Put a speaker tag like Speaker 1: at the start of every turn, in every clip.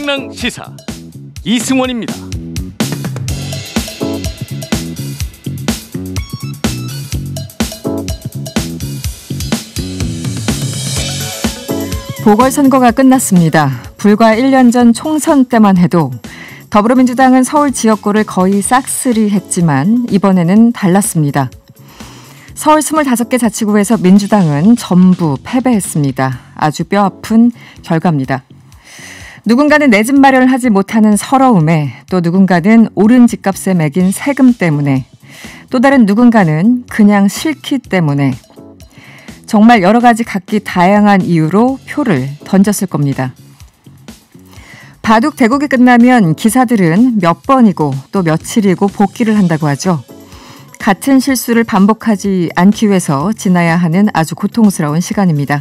Speaker 1: 명랑시사 이승원입니다.
Speaker 2: 보궐선거가 끝났습니다. 불과 1년 전 총선 때만 해도 더불어민주당은 서울 지역구를 거의 싹쓸이했지만 이번에는 달랐습니다. 서울 25개 자치구에서 민주당은 전부 패배했습니다. 아주 뼈아픈 결과입니다. 누군가는 내 집 마련을 하지 못하는 서러움에, 또 누군가는 오른 집값에 매긴 세금 때문에, 또 다른 누군가는 그냥 싫기 때문에, 정말 여러 가지 각기 다양한 이유로 표를 던졌을 겁니다. 바둑 대국이 끝나면 기사들은 몇 번이고 또 며칠이고 복귀를 한다고 하죠. 같은 실수를 반복하지 않기 위해서 지나야 하는 아주 고통스러운 시간입니다.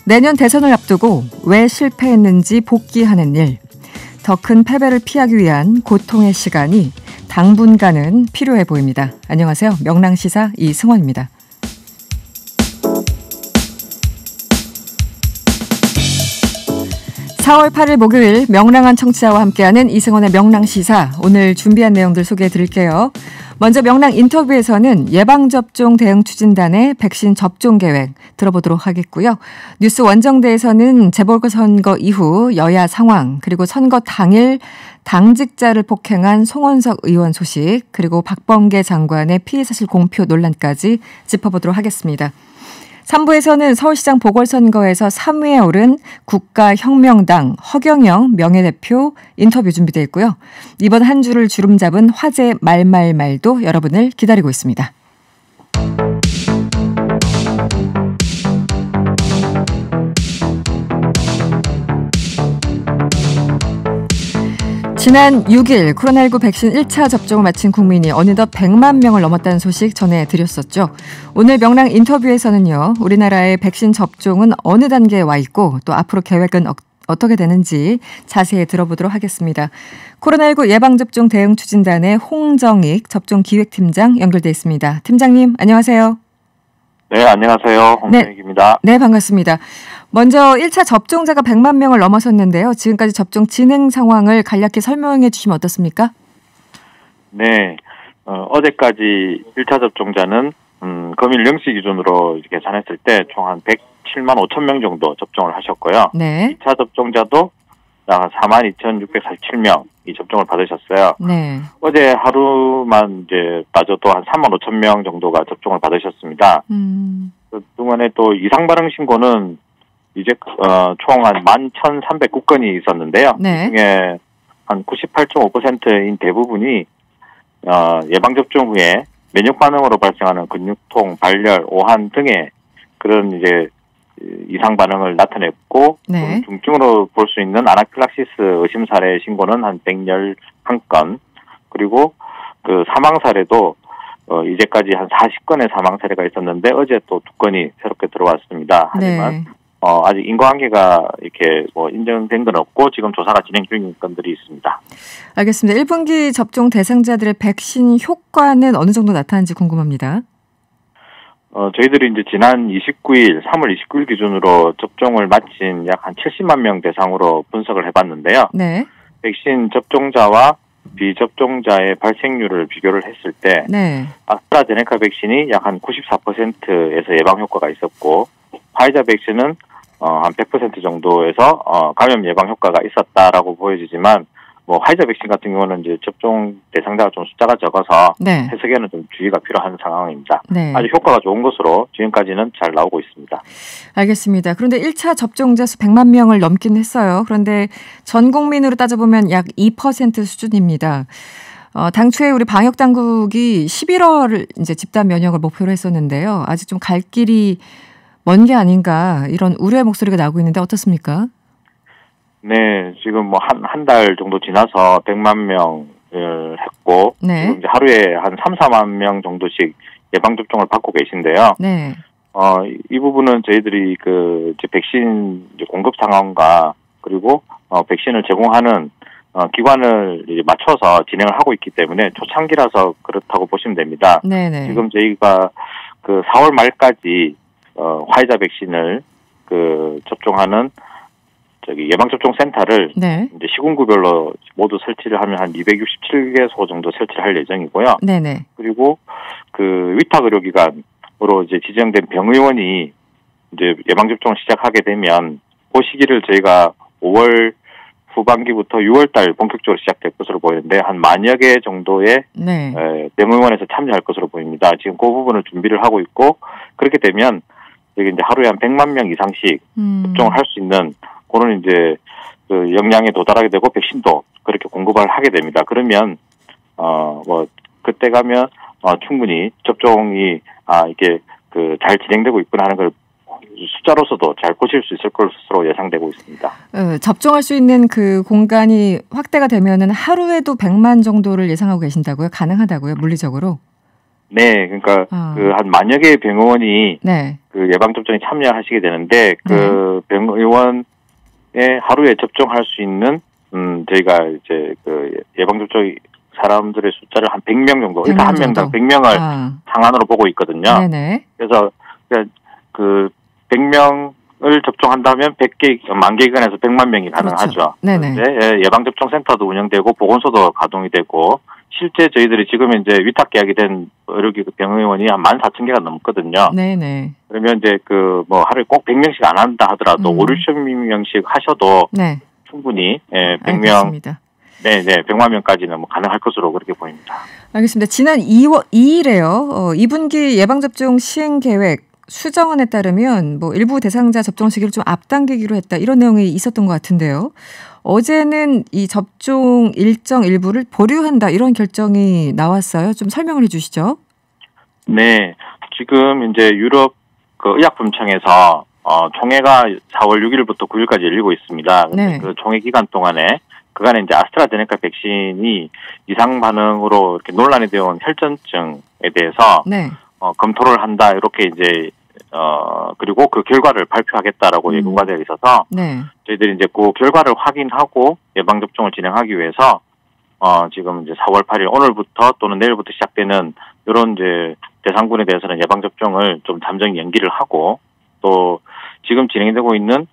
Speaker 2: 내년 대선을 앞두고 왜 실패했는지 복귀하는 일, 더 큰 패배를 피하기 위한 고통의 시간이 당분간은 필요해 보입니다. 안녕하세요. 명랑시사 이승원입니다. 4월 8일 목요일 명랑한 청취자와 함께하는 이승원의 명랑시사, 오늘 준비한 내용들 소개해 드릴게요. 먼저 명랑 인터뷰에서는 예방접종 대응 추진단의 백신 접종 계획 들어보도록 하겠고요. 뉴스 원정대에서는 재보궐선거 이후 여야 상황, 그리고 선거 당일 당직자를 폭행한 송원석 의원 소식, 그리고 박범계 장관의 피의사실 공표 논란까지 짚어보도록 하겠습니다. 3부에서는 서울시장 보궐선거에서 3위에 오른 국가혁명당 허경영 명예대표 인터뷰 준비되어 있고요. 이번 한 주를 주름잡은 화제 말말말도 여러분을 기다리고 있습니다. 지난 6일 코로나19 백신 1차 접종을 마친 국민이 어느덧 100만 명을 넘었다는 소식 전해드렸었죠. 오늘 명랑 인터뷰에서는요, 우리나라의 백신 접종은 어느 단계에 와 있고 또 앞으로 계획은 어떻게 되는지 자세히 들어보도록 하겠습니다. 코로나19 예방접종 대응 추진단의 홍정익 접종기획팀장 연결돼 있습니다. 팀장님, 안녕하세요.
Speaker 3: 네, 안녕하세요. 홍정익입니다.
Speaker 2: 네, 반갑습니다. 먼저 1차 접종자가 100만 명을 넘어섰는데요. 지금까지 접종 진행 상황을 간략히 설명해 주시면 어떻습니까?
Speaker 3: 네, 어제까지 1차 접종자는 금일 0시 기준으로 계산했을 때 총 한 107만 5천 명 정도 접종을 하셨고요.
Speaker 2: 네. 2차
Speaker 3: 접종자도 약 42,647명이 접종을 받으셨어요.
Speaker 2: 네.
Speaker 3: 어제 하루만 따져도 한 3만 5천 명 정도가 접종을 받으셨습니다. 그동안에 또 이상 반응 신고는 이제 총 한 11,309건이 있었는데요.
Speaker 2: 네.
Speaker 3: 그중에 한 98.5%인 대부분이 예방접종 후에 면역 반응으로 발생하는 근육통, 발열, 오한 등의 그런 이상 반응을 나타냈고,
Speaker 2: 네.
Speaker 3: 중증으로 볼 수 있는 아나필락시스 의심 사례 신고는 한 111건, 그리고 그 사망 사례도 이제까지 한 40건의 사망 사례가 있었는데 어제 또 2건이 새롭게 들어왔습니다. 하지만
Speaker 2: 네.
Speaker 3: 아직 인과관계가 인정된 건 없고 지금 조사가 진행 중인 건들이 있습니다.
Speaker 2: 알겠습니다. 1분기 접종 대상자들의 백신 효과는 어느 정도 나타나는지 궁금합니다.
Speaker 3: 저희들이 지난 29일, 3월 29일 기준으로 접종을 마친 약 한 70만 명 대상으로 분석을 해봤는데요.
Speaker 2: 네.
Speaker 3: 백신 접종자와 비접종자의 발생률을 비교를 했을 때,
Speaker 2: 네.
Speaker 3: 아스트라제네카 백신이 약 한 94%에서 예방 효과가 있었고, 화이자 백신은 한 100% 정도에서 감염 예방 효과가 있었다라고 보여지지만, 화이자 백신 같은 경우는 접종 대상자가 좀 숫자가 적어서
Speaker 2: 네.
Speaker 3: 해석에는 좀 주의가 필요한 상황입니다.
Speaker 2: 네.
Speaker 3: 아주 효과가 좋은 것으로 지금까지는 잘 나오고 있습니다. 알겠습니다.
Speaker 2: 그런데 1차 접종자 수 100만 명을 넘긴 했어요. 그런데 전 국민으로 따져보면 약 2% 수준입니다. 당초에 우리 방역 당국이 11월 집단 면역을 목표로 했었는데요. 아직 좀 갈 길이 먼 게 아닌가, 이런 우려의 목소리가 나오고 있는데 어떻습니까?
Speaker 3: 네, 지금 한 달 정도 지나서 100만 명을 했고,
Speaker 2: 네.
Speaker 3: 지금 하루에 한 3-4만 명 정도씩 예방접종을 받고 계신데요.
Speaker 2: 네.
Speaker 3: 이 부분은 저희들이 백신 공급 상황과 그리고 백신을 제공하는 기관을 맞춰서 진행을 하고 있기 때문에 초창기라서 그렇다고 보시면 됩니다.
Speaker 2: 네네.
Speaker 3: 지금 저희가 4월 말까지 화이자 백신을 접종하는 예방접종 센터를
Speaker 2: 네.
Speaker 3: 이제 시군구별로 모두 설치를 하면 한 267개소 정도 설치를 할 예정이고요.
Speaker 2: 네네.
Speaker 3: 그리고 그 위탁 의료기관으로 이제 지정된 병의원이 이제 예방접종을 시작하게 되면 그 시기를 저희가 5월 후반기부터 6월달 본격적으로 시작될 것으로 보이는데 한 만여 개 정도의
Speaker 2: 네.
Speaker 3: 병의원에서 참여할 것으로 보입니다. 지금 그 부분을 준비를 하고 있고 그렇게 되면 여기 이제 하루에 한 100만 명 이상씩 접종을 할 수 있는 그런 이제 그 역량에 도달하게 되고 백신도 그렇게 공급을 하게 됩니다. 그러면 뭐 그때 가면 충분히 접종이 이게 그 잘 진행되고 있구나 하는 걸 숫자로서도 잘 보실 수 있을 것으로 예상되고 있습니다.
Speaker 2: 접종할 수 있는 그 공간이 확대가 되면은 하루에도 100만 정도를 예상하고 계신다고요? 가능하다고요? 물리적으로?
Speaker 3: 네, 그러니까 그 한 만여 개의 병의원이
Speaker 2: 네.
Speaker 3: 그 예방 접종에 참여하시게 되는데 그 병의원에 하루에 접종할 수 있는 저희가 이제 그 예방 접종 사람들의 숫자를 한 100명 정도, 일단 한 명당 100명을 상한으로 보고 있거든요.
Speaker 2: 네네.
Speaker 3: 그래서 그 100명을 접종한다면 100개, 만 개 기관에서 100만 명이 가능하죠.
Speaker 2: 그렇죠. 네네.
Speaker 3: 예방접종센터도 운영되고 보건소도 가동이 되고 실제 저희들이 지금 이제 위탁 계약이 된 의료기관 병의원이 한 14,000개가 넘거든요.
Speaker 2: 네네.
Speaker 3: 그러면 이제 그 뭐 하루에 꼭 100명씩 안 한다 하더라도 5, 60명씩 하셔도
Speaker 2: 네.
Speaker 3: 충분히 100명,
Speaker 2: 알겠습니다.
Speaker 3: 네네 100만 명까지는 뭐 가능할 것으로 그렇게 보입니다.
Speaker 2: 알겠습니다. 지난 2일에요. 2분기 예방접종 시행 계획 수정안에 따르면 뭐 일부 대상자 접종 시기를 좀 앞당기기로 했다 이런 내용이 있었던 것 같은데요. 어제는 이 접종 일정 일부를 보류한다 이런 결정이 나왔어요. 좀 설명을 해주시죠.
Speaker 3: 네, 지금 이제 유럽 그 의약품청에서 총회가 4월 6일부터 9일까지 열리고 있습니다.
Speaker 2: 네.
Speaker 3: 그 총회 기간 동안에 그간에 이제 아스트라제네카 백신이 이상 반응으로 이렇게 논란이 되어 온 혈전증에 대해서
Speaker 2: 네.
Speaker 3: 검토를 한다 이렇게 이제 그리고 그 결과를 발표하겠다라고 예고가 되어 있어서
Speaker 2: 네.
Speaker 3: 저희들이 이제 그 결과를 확인하고 예방 접종을 진행하기 위해서 지금 이제 4월 8일 오늘부터 또는 내일부터 시작되는 이런 이제 대상군에 대해서는 예방 접종을 좀 잠정 연기를 하고 또 지금 진행되고 있는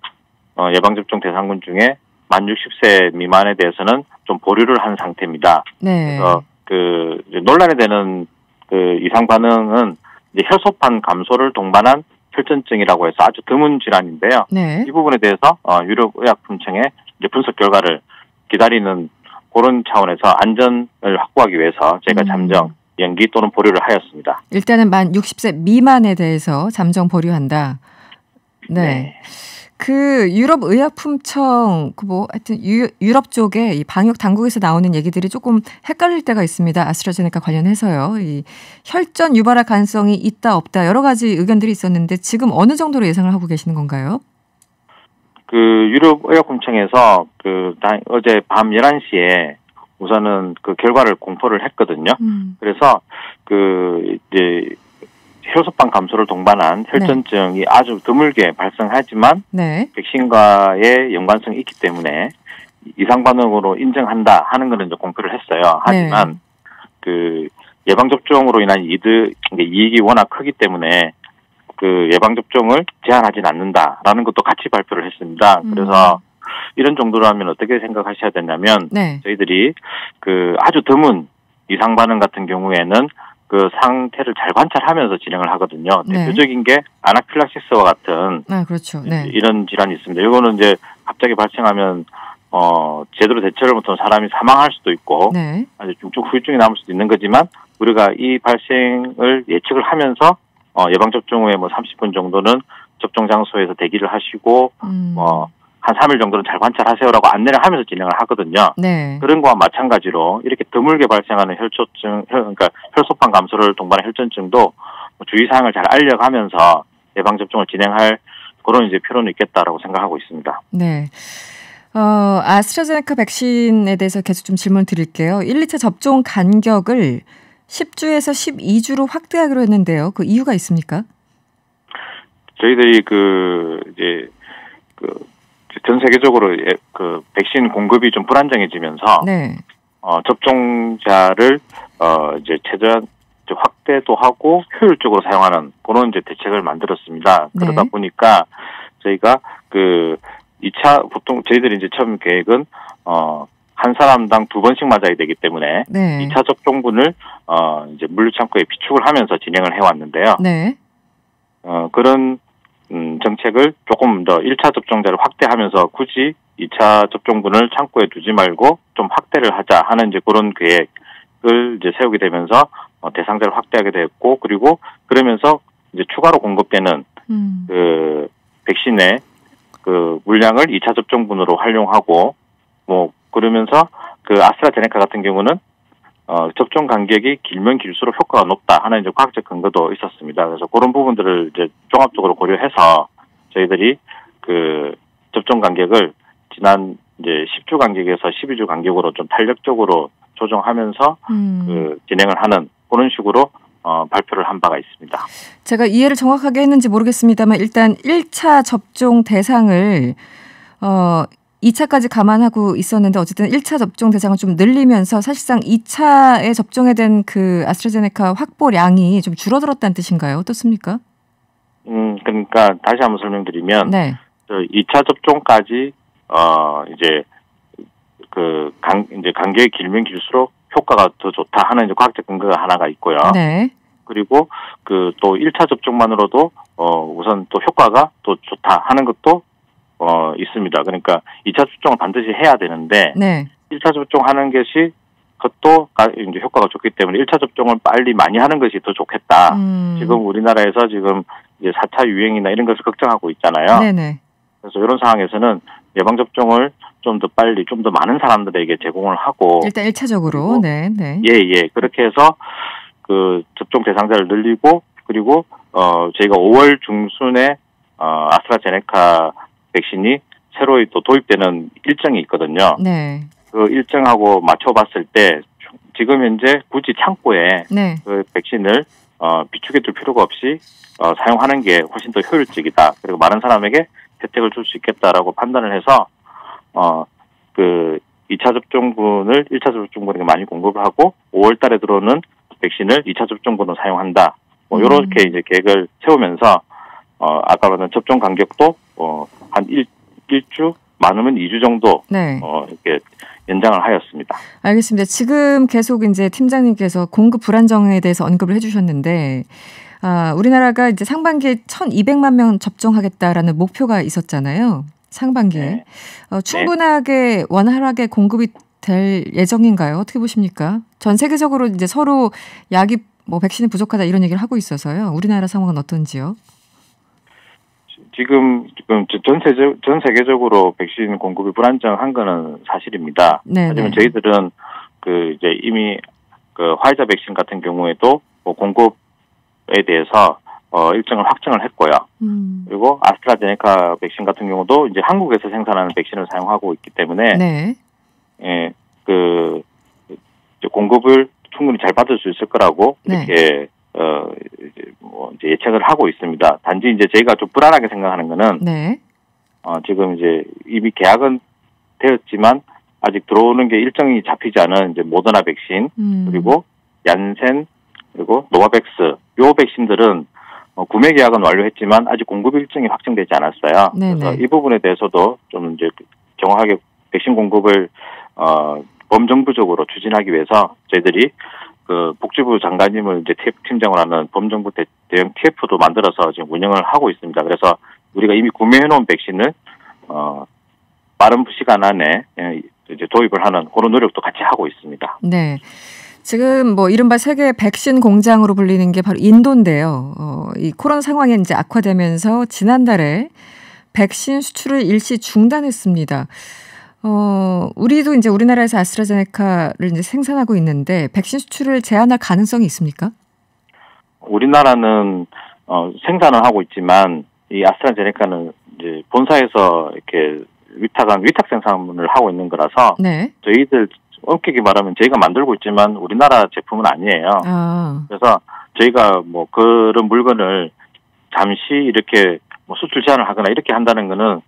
Speaker 3: 예방 접종 대상군 중에 만 60세 미만에 대해서는 좀 보류를 한 상태입니다.
Speaker 2: 네.
Speaker 3: 그래서 그 논란이 되는 그 이상 반응은 이제 혈소판 감소를 동반한 혈전증이라고 해서 아주 드문 질환인데요.
Speaker 2: 네.
Speaker 3: 이 부분에 대해서 유럽의약품청의 이제 분석 결과를 기다리는 그런 차원에서 안전을 확보하기 위해서 제가 잠정 연기 또는 보류를 하였습니다.
Speaker 2: 일단은 만 60세 미만에 대해서 잠정 보류한다. 네. 그 유럽 의약품청 하여튼 유럽 쪽에 이 방역 당국에서 나오는 얘기들이 조금 헷갈릴 때가 있습니다. 아스트라제네카 관련해서요. 이 혈전 유발할 가능성이 있다 없다 여러 가지 의견들이 있었는데 지금 어느 정도로 예상을 하고 계시는 건가요?
Speaker 3: 그 유럽 의약품청에서 어제 밤 11시에 우선은 그 결과를 공포를 했거든요. 그래서 그 이제 혈소판 감소를 동반한 혈전증이 아주 드물게 발생하지만 백신과의 연관성이 있기 때문에 이상 반응으로 인정한다 하는 것은 이제 공표를 했어요. 하지만 그 예방 접종으로 인한 이익이 워낙 크기 때문에 그 예방 접종을 제한하진 않는다라는 것도 같이 발표를 했습니다. 그래서 이런 정도라면 어떻게 생각하셔야 되냐면 저희들이 그 아주 드문 이상 반응 같은 경우에는 그 상태를 잘 관찰하면서 진행을 하거든요. 대표적인 게 아나필락시스와 같은
Speaker 2: 그렇죠.
Speaker 3: 이런 질환이 있습니다. 이거는 이제 갑자기 발생하면 제대로 대처를 못하면 사람이 사망할 수도 있고 아주 중증 후유증이 남을 수도 있는 거지만 우리가 이 발생을 예측을 하면서 예방 접종 후에 뭐 30분 정도는 접종 장소에서 대기를 하시고 한 3일 정도는 잘 관찰하세요라고 안내를 하면서 진행을 하거든요. 그런 거와 마찬가지로 이렇게 드물게 발생하는 그러니까 혈소판 감소를 동반한 혈전증도 주의사항을 잘 알려가면서 예방접종을 진행할 그런 이제 필요는 있겠다라고 생각하고 있습니다.
Speaker 2: 네. 아스트라제네카 백신에 대해서 계속 좀 질문 드릴게요. 1, 2차 접종 간격을 10주에서 12주로 확대하기로 했는데요. 그 이유가 있습니까?
Speaker 3: 저희들이 전 세계적으로 그 백신 공급이 좀 불안정해지면서 접종자를 이제 최대한 확대도 하고 효율적으로 사용하는 그런 이제 대책을 만들었습니다. 그러다 보니까 저희가 그 2차 보통 저희들이 이제 처음 계획은 한 사람당 2번씩 맞아야 되기 때문에
Speaker 2: 네.
Speaker 3: 2차 접종분을 이제 물류창고에 비축을 하면서 진행을 해왔는데요.
Speaker 2: 네.
Speaker 3: 그런 정책을 조금 더 1차 접종자를 확대하면서 굳이 2차 접종분을 창고에 두지 말고 좀 확대를 하자 하는 이제 그런 계획을 이제 세우게 되면서 대상자를 확대하게 됐고, 그리고 그러면서 이제 추가로 공급되는 그 백신의 그 물량을 2차 접종분으로 활용하고, 뭐 그러면서 그 아스트라제네카 같은 경우는 접종 간격이 길면 길수록 효과가 높다 하는 이제 과학적 근거도 있었습니다. 그래서 그런 부분들을 이제 종합적으로 고려해서 저희들이 그 접종 간격을 지난 이제 10주 간격에서 12주 간격으로 좀 탄력적으로 조정하면서 그 진행을 하는 그런 식으로 발표를 한 바가 있습니다.
Speaker 2: 제가 이해를 정확하게 했는지 모르겠습니다만 일단 1차 접종 대상을 2차까지 감안하고 있었는데 어쨌든 1차 접종 대상을 좀 늘리면서 사실상 2차에 접종에 된 그 아스트라제네카 확보량이 좀 줄어들었다는 뜻인가요? 어떻습니까?
Speaker 3: 그러니까 다시 한번 설명드리면
Speaker 2: 네.
Speaker 3: 2차 접종까지 이제 이제 간격이 길면 길수록 효과가 더 좋다 하는 이제 과학적 근거가 하나가 있고요.
Speaker 2: 네.
Speaker 3: 그리고 그 또 1차 접종만으로도 우선 또 효과가 또 좋다 하는 것도 있습니다. 그러니까 2차 접종을 반드시 해야 되는데
Speaker 2: 네.
Speaker 3: 1차 접종하는 것이 그것도 이제 효과가 좋기 때문에 1차 접종을 빨리 많이 하는 것이 더 좋겠다. 지금 우리나라에서 지금 이제 4차 유행이나 이런 것을 걱정하고 있잖아요.
Speaker 2: 네네.
Speaker 3: 그래서 이런 상황에서는 예방 접종을 좀 더 빨리, 좀 더 많은 사람들에게 제공을 하고
Speaker 2: 일단 1차적으로 네.
Speaker 3: 예. 그렇게 해서 그 접종 대상자를 늘리고, 그리고 저희가 5월 중순에 아스트라제네카 백신이 새로 또 도입되는 일정이 있거든요.
Speaker 2: 네.
Speaker 3: 그 일정하고 맞춰봤을 때 지금 현재 굳이 창고에
Speaker 2: 네.
Speaker 3: 그 백신을 비축해 둘 필요가 없이 사용하는 게 훨씬 더 효율적이다. 그리고 많은 사람에게 혜택을 줄 수 있겠다라고 판단을 해서 그 2차 접종분을 1차 접종분에게 많이 공급을 하고 5월 달에 들어오는 백신을 2차 접종분으로 사용한다. 뭐 요렇게 이제 계획을 세우면서 아까 말한 접종 간격도 한 1주 많으면 2주 정도
Speaker 2: 네.
Speaker 3: 이렇게 연장을 하였습니다.
Speaker 2: 알겠습니다. 지금 계속 이제 팀장님께서 공급 불안정에 대해서 언급을 해주셨는데, 우리나라가 이제 상반기에 1,200만 명 접종하겠다라는 목표가 있었잖아요. 상반기에.
Speaker 3: 네.
Speaker 2: 충분하게 원활하게 공급이 될 예정인가요? 어떻게 보십니까? 전 세계적으로 이제 서로 약이 뭐 백신이 부족하다 이런 얘기를 하고 있어서요. 우리나라 상황은 어떤지요?
Speaker 3: 지금 전 세계적으로 백신 공급이 불안정한 거는 사실입니다.
Speaker 2: 네.
Speaker 3: 하지만 저희들은 그 이제 이미 그 화이자 백신 같은 경우에도 뭐 공급에 대해서 일정을 확정을 했고요. 그리고 아스트라제네카 백신 같은 경우도 이제 한국에서 생산하는 백신을 사용하고 있기 때문에
Speaker 2: 네.
Speaker 3: 예, 그 이제 공급을 충분히 잘 받을 수 있을 거라고 이렇게 이제 예측을 하고 있습니다. 단지 이제 저희가 좀 불안하게 생각하는 거는
Speaker 2: 네.
Speaker 3: 지금 이제 이미 계약은 되었지만 아직 들어오는 게 일정이 잡히지 않은 이제 모더나 백신 그리고 얀센 그리고 노바백스 요 백신들은 구매 계약은 완료했지만 아직 공급 일정이 확정되지 않았어요.
Speaker 2: 네네.
Speaker 3: 그래서 이 부분에 대해서도 좀 이제 정확하게 백신 공급을 범정부적으로 추진하기 위해서 저희들이 그 복지부 장관님을 이제 TF 팀장으로 하는 범정부 대형 TF도 만들어서 지금 운영을 하고 있습니다. 그래서 우리가 이미 구매해놓은 백신을 빠른 시간 안에 이제 도입을 하는 그런 노력도 같이 하고 있습니다.
Speaker 2: 네. 지금 뭐 이른바 세계 백신 공장으로 불리는 게 바로 인도인데요. 이 코로나 상황이 이제 악화되면서 지난달에 백신 수출을 일시 중단했습니다. 우리도 이제 우리나라에서 아스트라제네카를 이제 생산하고 있는데 백신 수출을 제한할 가능성이 있습니까?
Speaker 3: 우리나라는 생산을 하고 있지만 이 아스트라제네카는 이제 본사에서 이렇게 위탁 생산을 하고 있는 거라서
Speaker 2: 네.
Speaker 3: 저희들 엄격히 말하면 저희가 만들고 있지만 우리나라 제품은 아니에요. 그래서 저희가 뭐 그런 물건을 잠시 이렇게 뭐 수출 제한을 하거나 이렇게 한다는 거는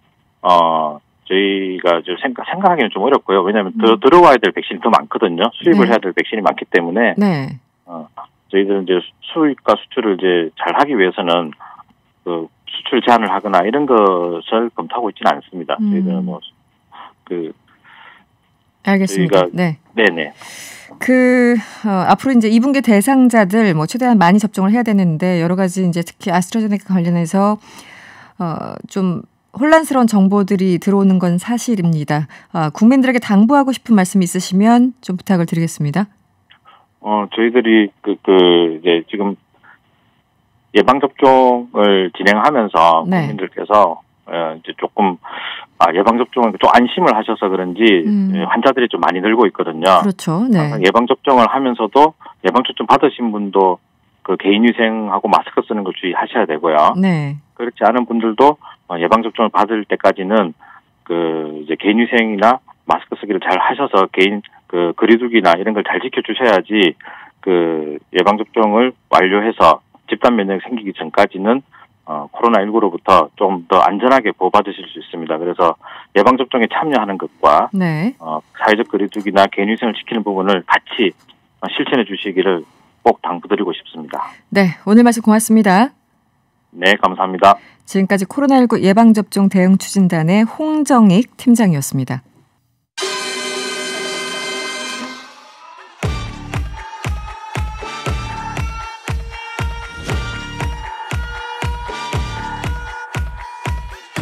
Speaker 3: 저희가 좀 생각하기는 좀 어렵고요. 왜냐하면 더 들어와야 될 백신이 더 많거든요. 수입을 해야 될 백신이 많기 때문에 저희들은 이제 수입과 수출을 이제 잘 하기 위해서는 그 수출 제한을 하거나 이런 것을 검토하고 있지는 않습니다. 저희들은
Speaker 2: 알겠습니다.
Speaker 3: 저희가
Speaker 2: 네.
Speaker 3: 네네.
Speaker 2: 앞으로 이제 2분기 대상자들 최대한 많이 접종을 해야 되는데 여러 가지 이제 특히 아스트라제네카 관련해서 좀 혼란스러운 정보들이 들어오는 건 사실입니다. 국민들에게 당부하고 싶은 말씀 있으시면 좀 부탁을 드리겠습니다.
Speaker 3: 저희들이 이제 지금 예방 접종을 진행하면서
Speaker 2: 네.
Speaker 3: 국민들께서 이제 조금 예방 접종을 좀 안심을 하셔서 그런지 환자들이 좀 많이 늘고 있거든요.
Speaker 2: 그렇죠. 네.
Speaker 3: 예방 접종을 하면서도 예방 접종 받으신 분도 개인 위생하고 마스크 쓰는 걸 주의하셔야 되고요.
Speaker 2: 네.
Speaker 3: 그렇지 않은 분들도 예방 접종을 받을 때까지는 이제 개인 위생이나 마스크 쓰기를 잘 하셔서 개인 거리두기나 이런 걸 잘 지켜주셔야지 예방 접종을 완료해서 집단 면역이 생기기 전까지는 코로나19로부터 좀 더 안전하게 보호받으실 수 있습니다. 그래서 예방 접종에 참여하는 것과
Speaker 2: 네.
Speaker 3: 사회적 거리두기나 개인 위생을 지키는 부분을 같이 실천해 주시기를 꼭 당부드리고 싶습니다.
Speaker 2: 네, 오늘 말씀 고맙습니다.
Speaker 3: 네, 감사합니다.
Speaker 2: 지금까지 코로나19 예방접종 대응 추진단의 홍정익 팀장이었습니다.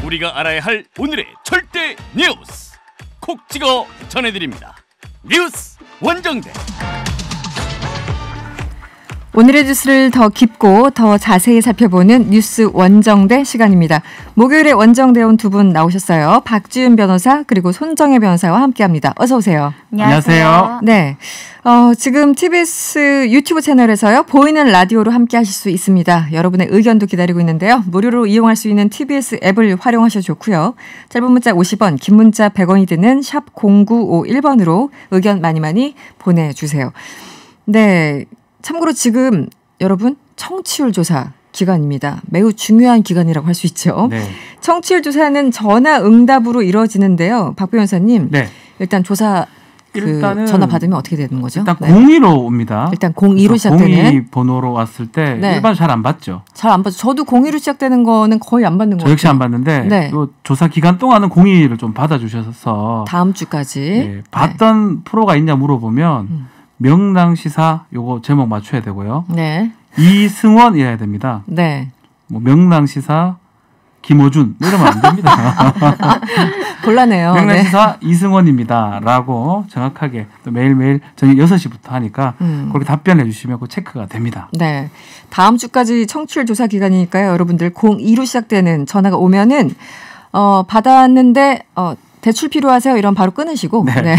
Speaker 1: 우리가 알아야 할 오늘의 절대 뉴스 콕 찍어 전해드립니다. 뉴스 원정대.
Speaker 2: 오늘의 뉴스를 더 깊고 더 자세히 살펴보는 뉴스 원정대 시간입니다. 목요일에 원정대 온 두 분 나오셨어요. 박지윤 변호사 그리고 손정혜 변호사와 함께합니다. 어서 오세요.
Speaker 4: 안녕하세요.
Speaker 2: 네, 지금 TBS 유튜브 채널에서요. 보이는 라디오로 함께하실 수 있습니다. 여러분의 의견도 기다리고 있는데요. 무료로 이용할 수 있는 TBS 앱을 활용하셔도 좋고요. 짧은 문자 50원, 긴 문자 100원이 드는 샵 0951번으로 의견 많이 보내주세요. 네. 참고로 지금 여러분 청취율 조사 기간입니다. 매우 중요한 기간이라고 할 수 있죠.
Speaker 4: 네.
Speaker 2: 청취율 조사는 전화 응답으로 이루어지는데요. 박 변호사님,
Speaker 4: 네.
Speaker 2: 일단 조사
Speaker 4: 일단은
Speaker 2: 전화 받으면 어떻게 되는 거죠?
Speaker 4: 일단
Speaker 2: 네.
Speaker 4: 02로 옵니다.
Speaker 2: 일단 02로 시작되는.
Speaker 4: 02 번호로 왔을 때
Speaker 2: 네.
Speaker 4: 일반 잘 안 받죠.
Speaker 2: 잘 안 받죠. 저도 02로 시작되는 거는 거의 안 받는 거
Speaker 4: 저 역시
Speaker 2: 같아요.
Speaker 4: 안 받는데
Speaker 2: 네.
Speaker 4: 또 조사 기간 동안은 02를 좀 받아주셔서
Speaker 2: 다음 주까지.
Speaker 4: 네, 봤던 프로가 있냐 물어보면 명랑시사 요거 제목 맞춰야 되고요.
Speaker 2: 네.
Speaker 4: 이승원이어야 됩니다.
Speaker 2: 네.
Speaker 4: 뭐 명랑시사 김호준 이러면 안 됩니다.
Speaker 2: 곤란해요.
Speaker 4: 명랑시사 이승원입니다라고 정확하게 또 매일매일 저녁 6시부터 하니까 그렇게 답변해 주시면 그 체크가 됩니다.
Speaker 2: 네. 다음 주까지 청취율 조사 기간이니까요. 여러분들 02로 시작되는 전화가 오면은 받았는데 대출 필요하세요? 이런 바로 끊으시고
Speaker 4: 네.
Speaker 2: 네.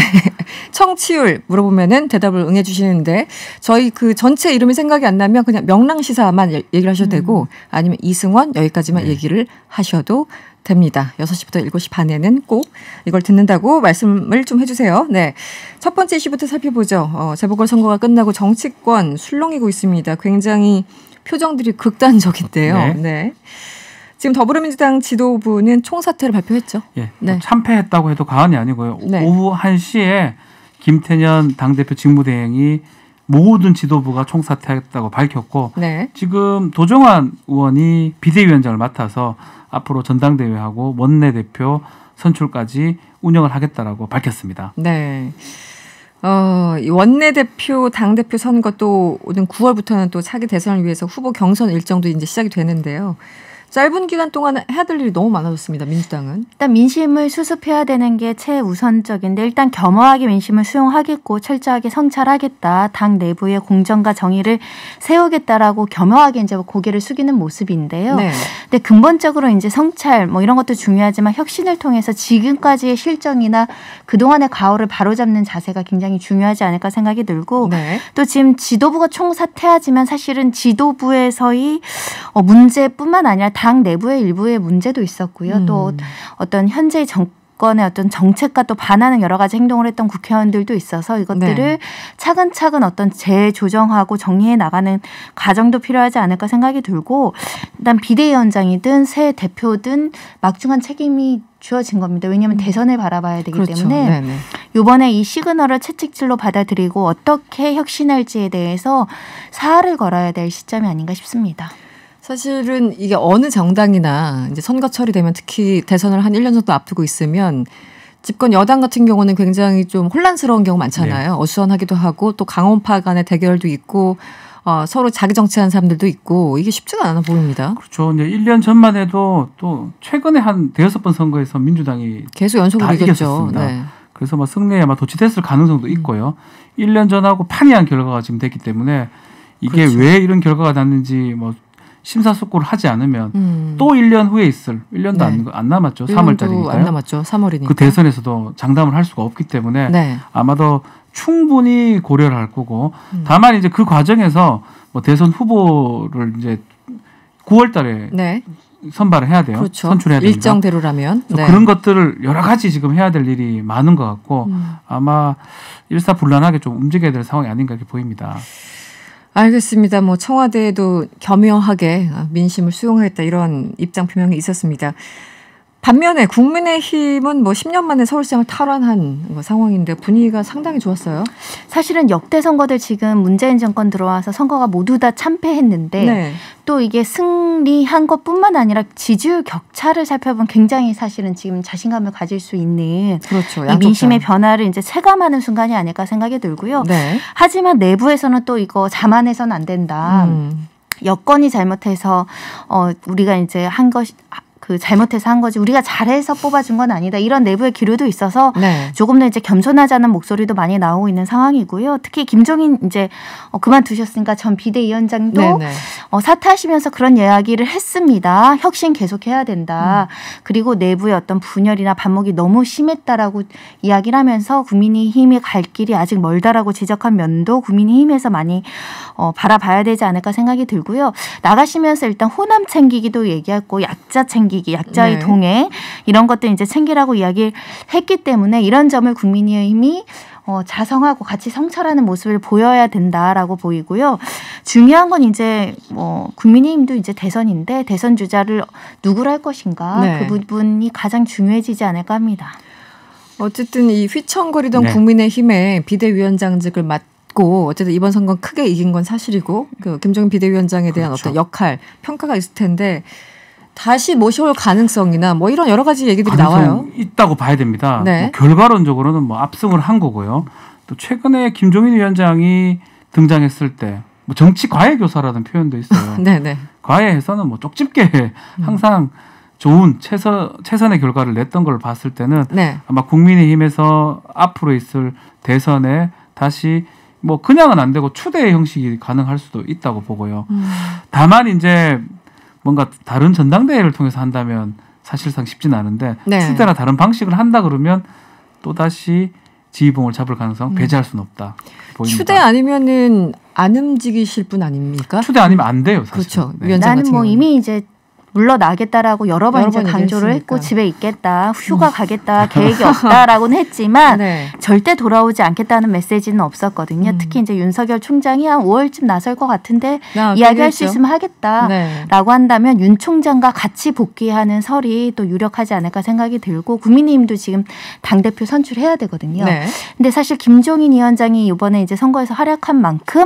Speaker 2: 청취율 물어보면은 대답을 응해 주시는데 저희 전체 이름이 생각이 안 나면 그냥 명랑시사만 얘기를 하셔도 되고 아니면 이승원 여기까지만
Speaker 4: 네.
Speaker 2: 얘기를 하셔도 됩니다. 6시부터 7시 반에는 꼭 이걸 듣는다고 말씀을 좀 해주세요. 네. 첫 번째 이슈부터 살펴보죠. 재보궐선거가 끝나고 정치권 술렁이고 있습니다. 굉장히 표정들이 극단적인데요.
Speaker 4: 네.
Speaker 2: 네. 지금 더불어민주당 지도부는 총사퇴를 발표했죠.
Speaker 4: 예,
Speaker 2: 네.
Speaker 4: 참패했다고 해도 과언이 아니고요.
Speaker 2: 네.
Speaker 4: 오후 1시에 김태년 당대표 직무대행이 모든 지도부가 총사퇴했다고 밝혔고
Speaker 2: 네.
Speaker 4: 지금 도정환 의원이 비대위원장을 맡아서 앞으로 전당대회하고 원내대표 선출까지 운영을 하겠다라고 밝혔습니다.
Speaker 2: 네. 이 원내대표, 당대표 선거 또 오는 9월부터는 또 차기 대선을 위해서 후보 경선 일정도 이제 시작이 되는데요. 짧은 기간 동안 해야 될 일이 너무 많아졌습니다. 민주당은.
Speaker 5: 일단 민심을 수습해야 되는 게 최우선적인데 일단 겸허하게 민심을 수용하겠고 철저하게 성찰하겠다. 당 내부의 공정과 정의를 세우겠다라고 겸허하게 이제 고개를 숙이는 모습인데요.
Speaker 2: 네.
Speaker 5: 근데 근본적으로 이제 성찰 뭐 이런 것도 중요하지만 혁신을 통해서 지금까지의 실정이나 그동안의 과오를 바로잡는 자세가 굉장히 중요하지 않을까 생각이 들고
Speaker 2: 네.
Speaker 5: 또 지금 지도부가 총사퇴하지만 사실은 지도부에서의 문제뿐만 아니라 당 내부의 일부의 문제도 있었고요. 또 어떤 현재 정권의 어떤 정책과 또 반하는 여러 가지 행동을 했던 국회의원들도 있어서 이것들을
Speaker 2: 네.
Speaker 5: 차근차근 어떤 재조정하고 정리해 나가는 과정도 필요하지 않을까 생각이 들고 일단 비대위원장이든 새 대표든 막중한 책임이 주어진 겁니다. 왜냐하면 대선을 바라봐야 되기
Speaker 2: 그렇죠.
Speaker 5: 때문에
Speaker 2: 네네.
Speaker 5: 이번에 이 시그널을 채찍질로 받아들이고 어떻게 혁신할지에 대해서 사활을 걸어야 될 시점이 아닌가 싶습니다.
Speaker 2: 사실은 이게 어느 정당이나 이제 선거철이 되면 특히 대선을 한 1년 정도 앞두고 있으면 집권 여당 같은 경우는 굉장히 좀 혼란스러운 경우 많잖아요. 네. 어수선하기도 하고 또 강원파 간의 대결도 있고 서로 자기 정치하는 사람들도 있고 이게 쉽지가 않아 보입니다.
Speaker 4: 그렇죠. 이제 1년 전만 해도 또 최근에 한 5번 선거에서 민주당이
Speaker 2: 계속 연속으로 이겼죠.
Speaker 4: 네. 그래서 막 승리에 아마 도취됐을 가능성도 있고요. 1년 전하고 판이한 결과가 지금 됐기 때문에 이게 그렇죠. 왜 이런 결과가 났는지 뭐 심사숙고를 하지 않으면 또 1년 후에 있을 1년도 네. 안 남았죠. 3월달이니까요.
Speaker 2: 안 남았죠. 3월이니까.
Speaker 4: 그 대선에서도 장담을 할 수가 없기 때문에 네. 아마도 충분히 고려를 할 거고 다만 이제 그 과정에서 뭐 대선 후보를 이제 9월달에 네. 선발을 해야 돼요.
Speaker 2: 그렇죠.
Speaker 4: 선출해야 됩니다.
Speaker 2: 일정대로라면
Speaker 4: 네. 그런 것들을 여러 가지 지금 해야 될 일이 많은 것 같고 아마 일사불란하게 좀 움직여야 될 상황이 아닌가 이렇게 보입니다.
Speaker 2: 알겠습니다. 뭐 청와대에도 겸허하게 민심을 수용하겠다 이런 입장 표명이 있었습니다. 반면에 국민의힘은 뭐 10년 만에 서울시장을 탈환한 상황인데 분위기가 상당히 좋았어요.
Speaker 5: 사실은 역대 선거들 지금 문재인 정권 들어와서 선거가 모두 다 참패했는데 네. 또 이게 승리한 것뿐만 아니라 지지율 격차를 살펴보면 굉장히 사실은 지금 자신감을 가질 수 있는
Speaker 2: 그렇죠.
Speaker 5: 이 민심의 변화를 이제 체감하는 순간이 아닐까 생각이 들고요. 네. 하지만 내부에서는 또 이거 자만해서는 안 된다. 여건이 잘못해서 우리가 이제 한 것이 잘못해서 한 거지 우리가 잘해서 뽑아준 건 아니다. 이런 내부의 기류도 있어서 네. 조금 더 이제 겸손하자는 목소리도 많이 나오고 있는 상황이고요. 특히 김종인 이제 그만두셨으니까 전 비대위원장도 사퇴하시면서 그런 이야기를 했습니다. 혁신 계속해야 된다. 그리고 내부의 어떤 분열이나 반목이 너무 심했다라고 이야기를 하면서 국민의힘이 갈 길이 아직 멀다라고 지적한 면도 국민의힘에서 많이 바라봐야 되지 않을까 생각이 들고요. 나가시면서 일단 호남 챙기기도 얘기했고 약자 챙기기. 약자의 네. 동행 이런 것들 이제 챙기라고 이야기를 했기 때문에 이런 점을 국민의힘이 자성하고 같이 성찰하는 모습을 보여야 된다라고 보이고요. 중요한 건 이제 국민의힘도 이제 대선인데 대선 주자를 누구로 할 것인가 네. 그 부분이 가장 중요해지지 않을까 합니다.
Speaker 2: 어쨌든 이 휘청거리던 네. 국민의힘의 비대위원장직을 맡고 어쨌든 이번 선거는 크게 이긴 건 사실이고 그 김종인 비대위원장에 대한 그렇죠. 어떤 역할 평가가 있을 텐데. 다시 모셔올 가능성이나 뭐 이런 여러 가지 얘기들이 나와요.
Speaker 4: 있다고 봐야 됩니다.
Speaker 2: 네.
Speaker 4: 뭐 결과론적으로는 뭐 압승을 한 거고요. 또 최근에 김종인 위원장이 등장했을 때 뭐 정치 과외 교사라는 표현도 있어요.
Speaker 2: 네네.
Speaker 4: 과외에서는 뭐 쪽집게 항상 좋은 최선의 결과를 냈던 걸 봤을 때는 네. 아마 국민의힘에서 앞으로 있을 대선에 다시 뭐 그냥은 안 되고 추대 형식이 가능할 수도 있다고 보고요. 다만 이제 뭔가 다른 전당대회를 통해서 한다면 사실상 쉽지는 않은데 네. 추대나 다른 방식을 한다 그러면 또다시 지휘봉을 잡을 가능성 배제할 수는 없다. 보입니다.
Speaker 2: 추대 아니면은 안 움직이실 분 아닙니까?
Speaker 4: 추대 아니면 안 돼요. 사실.
Speaker 2: 그렇죠.
Speaker 4: 네.
Speaker 5: 나는 뭐 이미 이제 물러나겠다라고 여러 번 이제 강조를 했고 집에 있겠다, 휴가 가겠다, 계획이 없다라고는 했지만 네. 절대 돌아오지 않겠다는 메시지는 없었거든요. 특히 이제 윤석열 총장이 한 5월쯤 나설 것 같은데 이야기할 수 있으면 하겠다라고 네. 한다면 윤 총장과 같이 복귀하는 설이 또 유력하지 않을까 생각이 들고 국민의힘도 지금 당대표 선출해야 되거든요. 네. 근데 사실 김종인 위원장이 이번에 이제 선거에서 활약한 만큼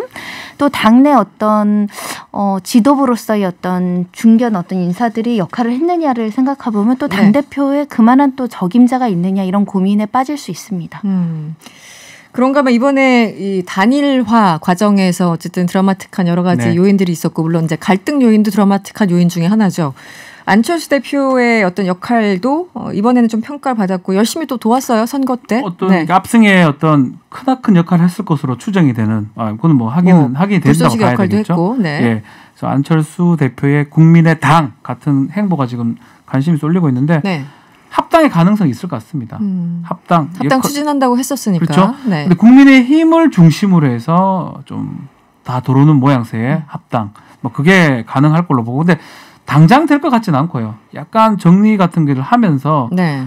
Speaker 5: 또 당내 어떤 지도부로서의 어떤 중견 어떤 인사들이 역할을 했느냐를 생각해 보면 또 당대표에 그만한 또 적임자가 있느냐 이런 고민에 빠질 수 있습니다.
Speaker 2: 그런가 하면 이번에 이 단일화 과정에서 어쨌든 드라마틱한 여러 가지 네. 요인들이 있었고 물론 이제 갈등 요인도 드라마틱한 요인 중에 하나죠. 안철수 대표의 어떤 역할도 이번에는 좀 평가를 받았고 열심히 또 도왔어요. 선거 때.
Speaker 4: 어떤 네. 압승에 어떤 크나큰 역할을 했을 것으로 추정이 되는. 그건 뭐 확인이 된다고 봐야 되겠죠.
Speaker 2: 했고, 네.
Speaker 4: 예. 그래서 안철수 대표의 국민의당 같은 행보가 지금 관심이 쏠리고 있는데 네. 합당의 가능성이 있을 것 같습니다. 합당
Speaker 2: 추진한다고 했었으니까.
Speaker 4: 그렇죠.
Speaker 2: 네.
Speaker 4: 근데 국민의힘을 중심으로 해서 좀 다 들어오는 모양새의 합당. 뭐 그게 가능할 걸로 보고 근데 당장 될 것 같지는 않고요. 약간 정리 같은 거를 하면서
Speaker 2: 네.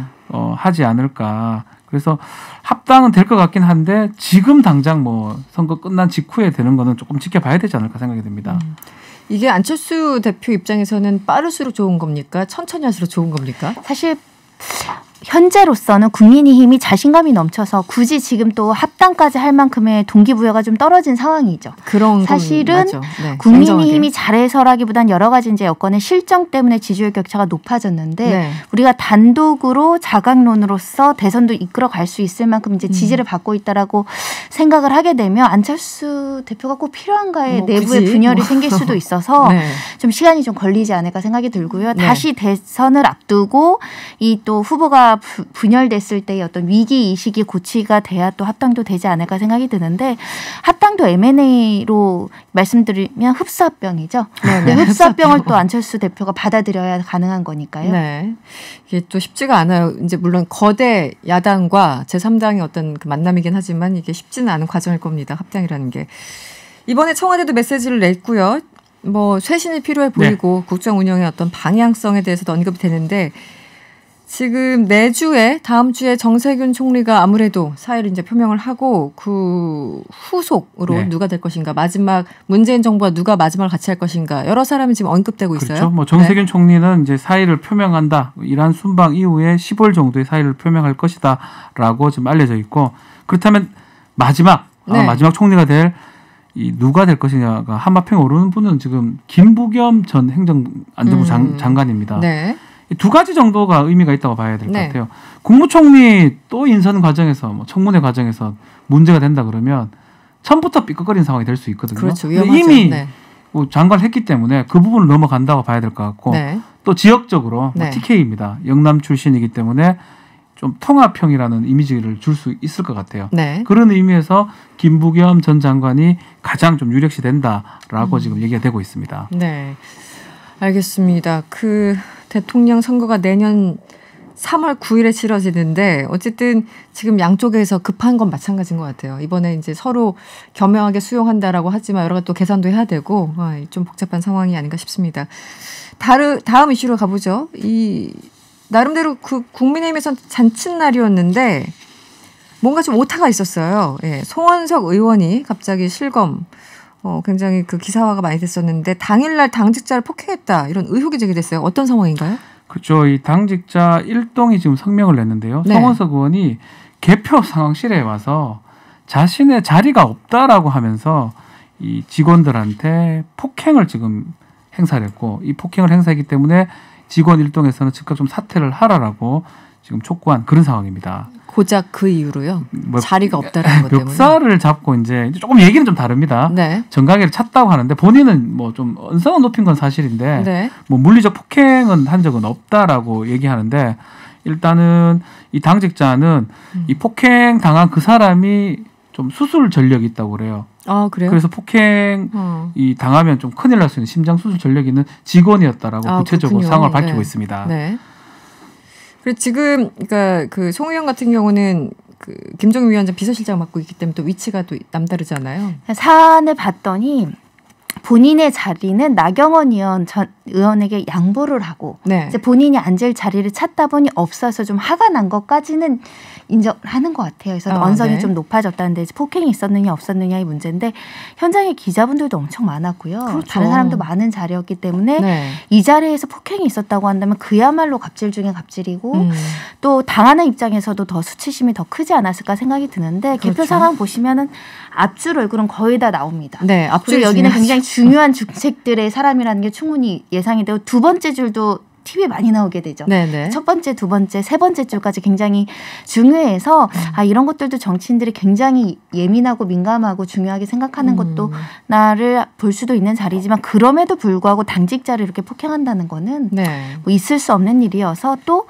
Speaker 4: 하지 않을까. 그래서 합당은 될 것 같긴 한데 지금 당장 뭐 선거 끝난 직후에 되는 거는 조금 지켜봐야 되지 않을까 생각이 듭니다.
Speaker 2: 이게 안철수 대표 입장에서는 빠를수록 좋은 겁니까? 천천히 할수록 좋은 겁니까?
Speaker 5: 사실 현재로서는 국민의힘이 자신감이 넘쳐서 굳이 지금 또 합당까지 할 만큼의 동기부여가 좀 떨어진 상황이죠.
Speaker 2: 그런
Speaker 5: 사실은
Speaker 2: 네,
Speaker 5: 국민의힘이 잘해서라기보단 여러 가지 이제 여건의 실정 때문에 지지율 격차가 높아졌는데 네. 우리가 단독으로 자강론으로서 대선도 이끌어갈 수 있을 만큼 이제 지지를 받고 있다라고 생각을 하게 되면 안철수 대표가 꼭 필요한가에 내부의 분열이 생길 수도 있어서 네. 좀 시간이 좀 걸리지 않을까 생각이 들고요. 네. 다시 대선을 앞두고 이 또 후보가 분열됐을 때의 어떤 위기 의식이 고치가 돼야 또 합당도 되지 않을까 생각이 드는데 합당도 M&A로 말씀드리면 흡수합병이죠. 네, 흡수합병을 또 안철수 대표가 받아들여야 가능한 거니까요.
Speaker 2: 네, 이게 또 쉽지가 않아요. 이제 물론 거대 야당과 제3당의 어떤 그 만남이긴 하지만 이게 쉽지는 않은 과정일 겁니다. 합당이라는 게. 이번에 청와대도 메시지를 냈고요. 뭐 쇄신이 필요해 보이고 네. 국정 운영의 어떤 방향성에 대해서도 언급이 되는데 지금 내주에 다음 주에 정세균 총리가 아무래도 사의를 이제 표명을 하고 그 후속으로 네. 누가 될 것인가 마지막 문재인 정부와 누가 마지막을 같이 할 것인가 여러 사람이 지금 언급되고 있어요.
Speaker 4: 그렇죠. 뭐 정세균 네. 총리는 이제 사의를 표명한다. 이란 순방 이후에 10월 정도에 사의를 표명할 것이다라고 지금 알려져 있고 그렇다면 마지막
Speaker 2: 네.
Speaker 4: 마지막 총리가 될 이 누가 될 것이냐가 한마평에 오르는 분은 지금 김부겸 전 행정안전부 장관입니다.
Speaker 2: 네.
Speaker 4: 두 가지 정도가 의미가 있다고 봐야 될 것
Speaker 2: 네.
Speaker 4: 같아요. 국무총리 또 인선 과정에서 뭐 청문회 과정에서 문제가 된다 그러면 처음부터 삐걱거리는 상황이 될 수 있거든요.
Speaker 2: 그렇죠. 위험하죠.
Speaker 4: 이미
Speaker 2: 네.
Speaker 4: 뭐 장관을 했기 때문에 그 부분을 넘어간다고 봐야 될 것 같고
Speaker 2: 네.
Speaker 4: 또 지역적으로
Speaker 2: 네.
Speaker 4: 뭐 TK입니다. 영남 출신이기 때문에 좀 통합형이라는 이미지를 줄 수 있을 것 같아요.
Speaker 2: 네.
Speaker 4: 그런 의미에서 김부겸 전 장관이 가장 좀 유력시 된다라고 지금 얘기가 되고 있습니다.
Speaker 2: 네, 알겠습니다. 그 대통령 선거가 내년 3월 9일에 치러지는데 어쨌든 지금 양쪽에서 급한 건 마찬가지인 것 같아요. 이번에 이제 서로 겸허하게 수용한다라고 하지만 여러 가지 또 계산도 해야 되고 좀 복잡한 상황이 아닌가 싶습니다. 다음 이슈로 가보죠. 나름대로 그 국민의힘에선 잔칫날이었는데 뭔가 좀 오타가 있었어요. 예, 송원석 의원이 갑자기 실검 굉장히 그 기사화가 많이 됐었는데 당일날 당직자를 폭행했다 이런 의혹이 제기됐어요. 어떤 상황인가요?
Speaker 4: 그렇죠. 이 당직자 일동이 지금 성명을 냈는데요.
Speaker 2: 네.
Speaker 4: 송원석 의원이 개표 상황실에 와서 자신의 자리가 없다라고 하면서 이 직원들한테 폭행을 지금 행사를 했고 이 폭행을 행사했기 때문에 직원 일동에서는 즉각 좀 사퇴를 하라라고 지금 촉구한 그런 상황입니다.
Speaker 2: 고작 그 이유로요? 자리가 없다는 것 때문에.
Speaker 4: 멱살을 잡고 이제 조금 얘기는 좀 다릅니다.
Speaker 2: 네.
Speaker 4: 정강이를 찼다고 하는데 본인은 뭐 좀 언성은 높인 건 사실인데
Speaker 2: 네.
Speaker 4: 뭐 물리적 폭행은 한 적은 없다라고 얘기하는데 일단은 이 당직자는 이 폭행 당한 그 사람이 좀 수술 전력이 있다고 그래요.
Speaker 2: 아, 그래요?
Speaker 4: 그래서 폭행 이 당하면 좀 큰일 날 수 있는 심장 수술 전력이 있는 직원이었다라고 구체적으로
Speaker 2: 그렇군요.
Speaker 4: 상황을 밝히고
Speaker 2: 네.
Speaker 4: 있습니다.
Speaker 2: 네. 그리고 지금 그러니까 그 송 의원 같은 경우는 그 김종인 위원장 비서실장 맡고 있기 때문에 또 위치가 또 남다르잖아요.
Speaker 5: 사안을 봤더니 본인의 자리는 나경원 의원에게 양보를 하고
Speaker 2: 네.
Speaker 5: 이제 본인이 앉을 자리를 찾다 보니 없어서 좀 화가 난 것까지는 인정하는 것 같아요. 그래서 언성이
Speaker 2: 네.
Speaker 5: 좀 높아졌다는데 폭행이 있었느냐 없었느냐의 문제인데 현장에 기자분들도 엄청 많았고요.
Speaker 2: 그렇죠.
Speaker 5: 다른 사람도 많은 자리였기 때문에
Speaker 2: 네.
Speaker 5: 이 자리에서 폭행이 있었다고 한다면 그야말로 갑질 중에 갑질이고 또 당하는 입장에서도 더 수치심이 더 크지 않았을까 생각이 드는데
Speaker 2: 그렇죠.
Speaker 5: 개표 상황 보시면은 앞줄 얼굴은 거의 다 나옵니다.
Speaker 2: 네, 앞줄
Speaker 5: 그리고 여기는 굉장히 중요한 주책들의 사람이라는 게 충분히 예상이 되고 두 번째 줄도 TV에 많이 나오게 되죠.
Speaker 2: 네네.
Speaker 5: 첫 번째, 두 번째, 세 번째 줄까지 굉장히 중요해서 이런 것들도 정치인들이 굉장히 예민하고 민감하고 중요하게 생각하는 것도 나를 볼 수도 있는 자리지만 그럼에도 불구하고 당직자를 이렇게 폭행한다는 거는
Speaker 2: 네.
Speaker 5: 뭐 있을 수 없는 일이어서 또